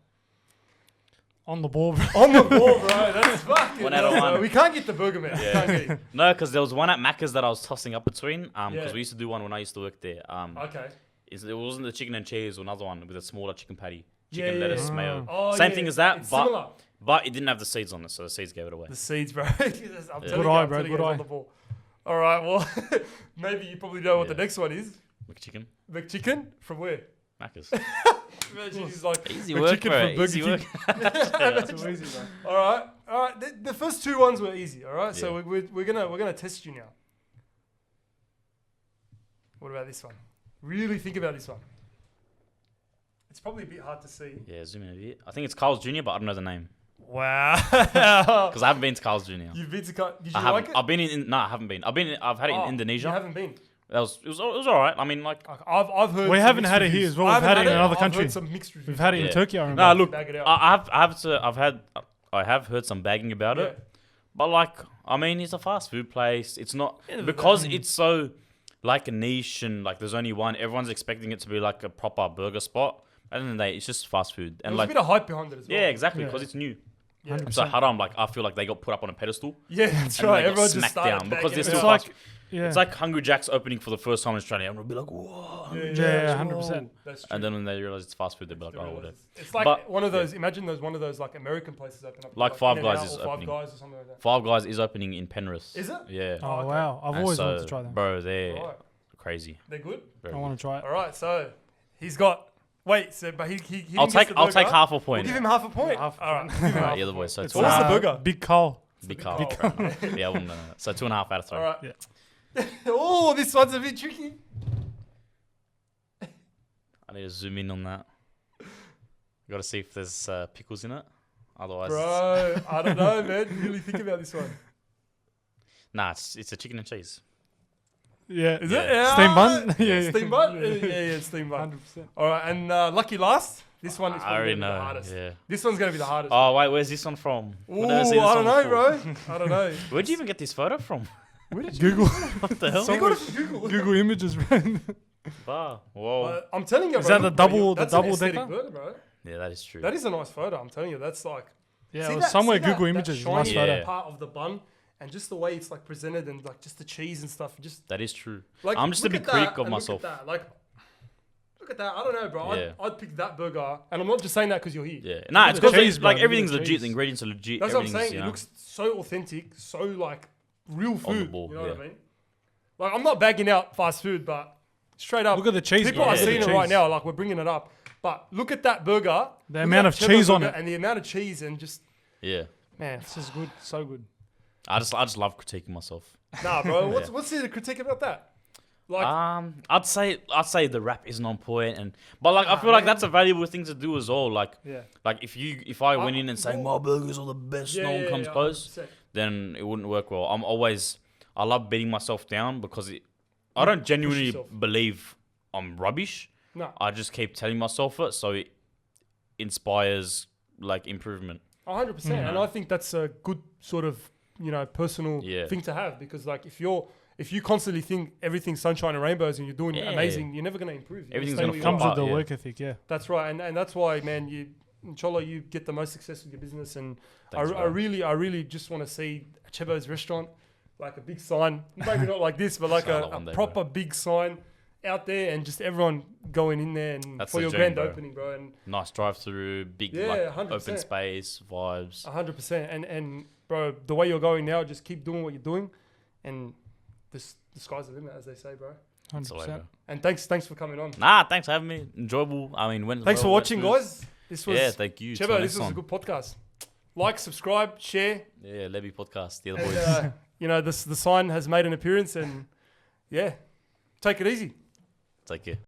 On the ball, bro. on the ball, bro. That's fucking. 1 out of 1. We can't get the burger, man. Yeah. Can't get it. No, because there was one at Macca's that I was tossing up between. Because Yeah. we used to do one when I used to work there. Okay. It wasn't the chicken and cheese or another one with a smaller chicken patty. Yeah, Chicken, yeah, lettuce, yeah. mayo. Oh, Same yeah, thing as that, it's but similar. but it didn't have the seeds on it, so the seeds gave it away. The seeds, bro. I'm telling Good you, eye, I'm bro, telling you, good it's eye. on the ball. All right. Well, maybe you probably know what the Yeah. next one is. McChicken, McChicken from where? Macca's. Imagine he's like Easy McChicken work, bro. from Burger Easy King. work. Too easy, bro. All right. The first two ones were easy. All right, so Yeah. we're gonna test you now. What about this one? Really think about this one. It's probably a bit hard to see. Yeah, zoom in a bit. I think it's Carl's Jr., but I don't know the name Wow. because I haven't been to Carl's Jr. You've been to Did you I like haven't. it? I've been in. No, I haven't been. I've had it in Indonesia. You haven't been. It was all right. I mean, like. I've heard. We some haven't mixed had it reviews. here as well. I We've had haven't it in another I've country. heard some mixed reviews. We've had it in Yeah. Turkey, I remember. Nah, look, Bag it out. I have heard some bagging about it, but like, I mean, it's a fast food place. It's not because it's so like a niche and like there's only one. Everyone's expecting it to be like a proper burger spot. At the end of the day, it's just fast food and There's like a bit of hype behind it as well. yeah, exactly Yeah. because it's new. Yeah. So haram, like I feel like they got put up on a pedestal. Yeah, that's And right. they got Everyone just smacked started down because bagging they're it still out. fast. Yeah. It's like Hungry Jack's opening for the first time in Australia, and we'll be like, whoa. Yeah, 100%. That's true. And then when they realize it's fast food, they'll be like, oh, whatever. It's like But- one of those. Imagine one of those like American places open up. Like Five In-N-Out Guys is or Five opening. Guys or something like that. Five Guys is opening in Penrith. Is it? Yeah. Oh, okay. wow. I've And always so, wanted to try that. Bro, they're Right. crazy. They're good. Very I want to try it. All right, so he's got. Wait, so but he didn't I'll guess take the I'll take burger. half a We'll point. give him half a point. half a All right. point. give him half Alright, a either way, point. so It's two What's and a the half. burger? Big Carl. Big Carl. Big Carl. Yeah, I wouldn't know. So 2.5 out of 3. All right. Oh, this one's a bit tricky. I need to zoom in on that. Got to see if there's pickles in it. Otherwise, Bro, I don't know, man. Really think about this one. nah, it's a chicken and cheese. Yeah. Is Yeah. it? Yeah. Steam bun? Yeah. Steam bun? Yeah, steam bun. 100%. All right, and lucky last. This one is I probably already going to be the know. hardest. Yeah. This one's going to be the hardest. Oh wait, where's this one from? Ooh, I've never seen this I don't one know, before. bro. I don't know. Where'd you even get this photo from? Where did you Google. What the hell? You got it from Google. Google images, bro. Wow. Whoa. I'm telling you, Is bro, that the look, bro, double- that's the an double aesthetic decker? burger, bro. Yeah, that is true. That is a nice photo. I'm telling you, that's like. Yeah, See it was that- somewhere see that- Google that images. shiny Nice photo. Yeah. part of the bun, and just the way it's like presented, and like just the cheese and stuff. Just That is true. like I'm just a look bit at that critic of and myself. Look at that. Like, look at that. I don't know, bro. Yeah. I'd pick that burger, and I'm not just saying that because you're here. Yeah. Nah, it's the because cheese, bro. like Look at everything's the legit. cheese. The ingredients are legit. That's what I'm Everything's, saying. you It know. looks so authentic, so like real food. On the ball, you know what I yeah. mean? Like I'm not bagging out fast food, but straight up, Look at the cheese, people bro. are Look at seeing the it right cheese. now. Like we're bringing it up, but look at that burger. The look amount at of that cheese on burger it. and the amount of cheese, and just Yeah. man, This is good. So good. I just love critiquing myself. nah, bro. Yeah. What's the critique about that? Like, I'd say the rap isn't on point, but like I feel like that's a valuable thing to do as well. Like, yeah, like if I went in and say my burgers are the best, no one comes close, 100%. then it wouldn't work well. I love beating myself down because I don't genuinely yourself. believe I'm rubbish. No, I just keep telling myself it, so it inspires like improvement. 100%. And I think that's a good sort of personal Yeah. thing to have because like if you constantly think everything's sunshine and rainbows and you're doing amazing, you're never going to improve. Everything's going to comes with the work ethic, That's right. And that's why, man, inshallah, you get the most success with your business. And Thanks, I really just want to see CHEBBO's restaurant, like a big sign, maybe not like this, but like a proper big sign out there, and just everyone going in there and that's for your grand opening, bro. And nice drive-through, big open space, vibes. 100%. And bro, the way you're going now, just keep doing what you're doing, and the sky's the limit, as they say, bro. 100%. And thanks for coming on. Thanks for having me. Enjoyable. I mean, thanks for watching, guys. This was thank you, CHEBBO. This was a good podcast. Like, subscribe, share. Yeah, Lebbie podcast. The other boys. The sign has made an appearance, and take it easy. Take care.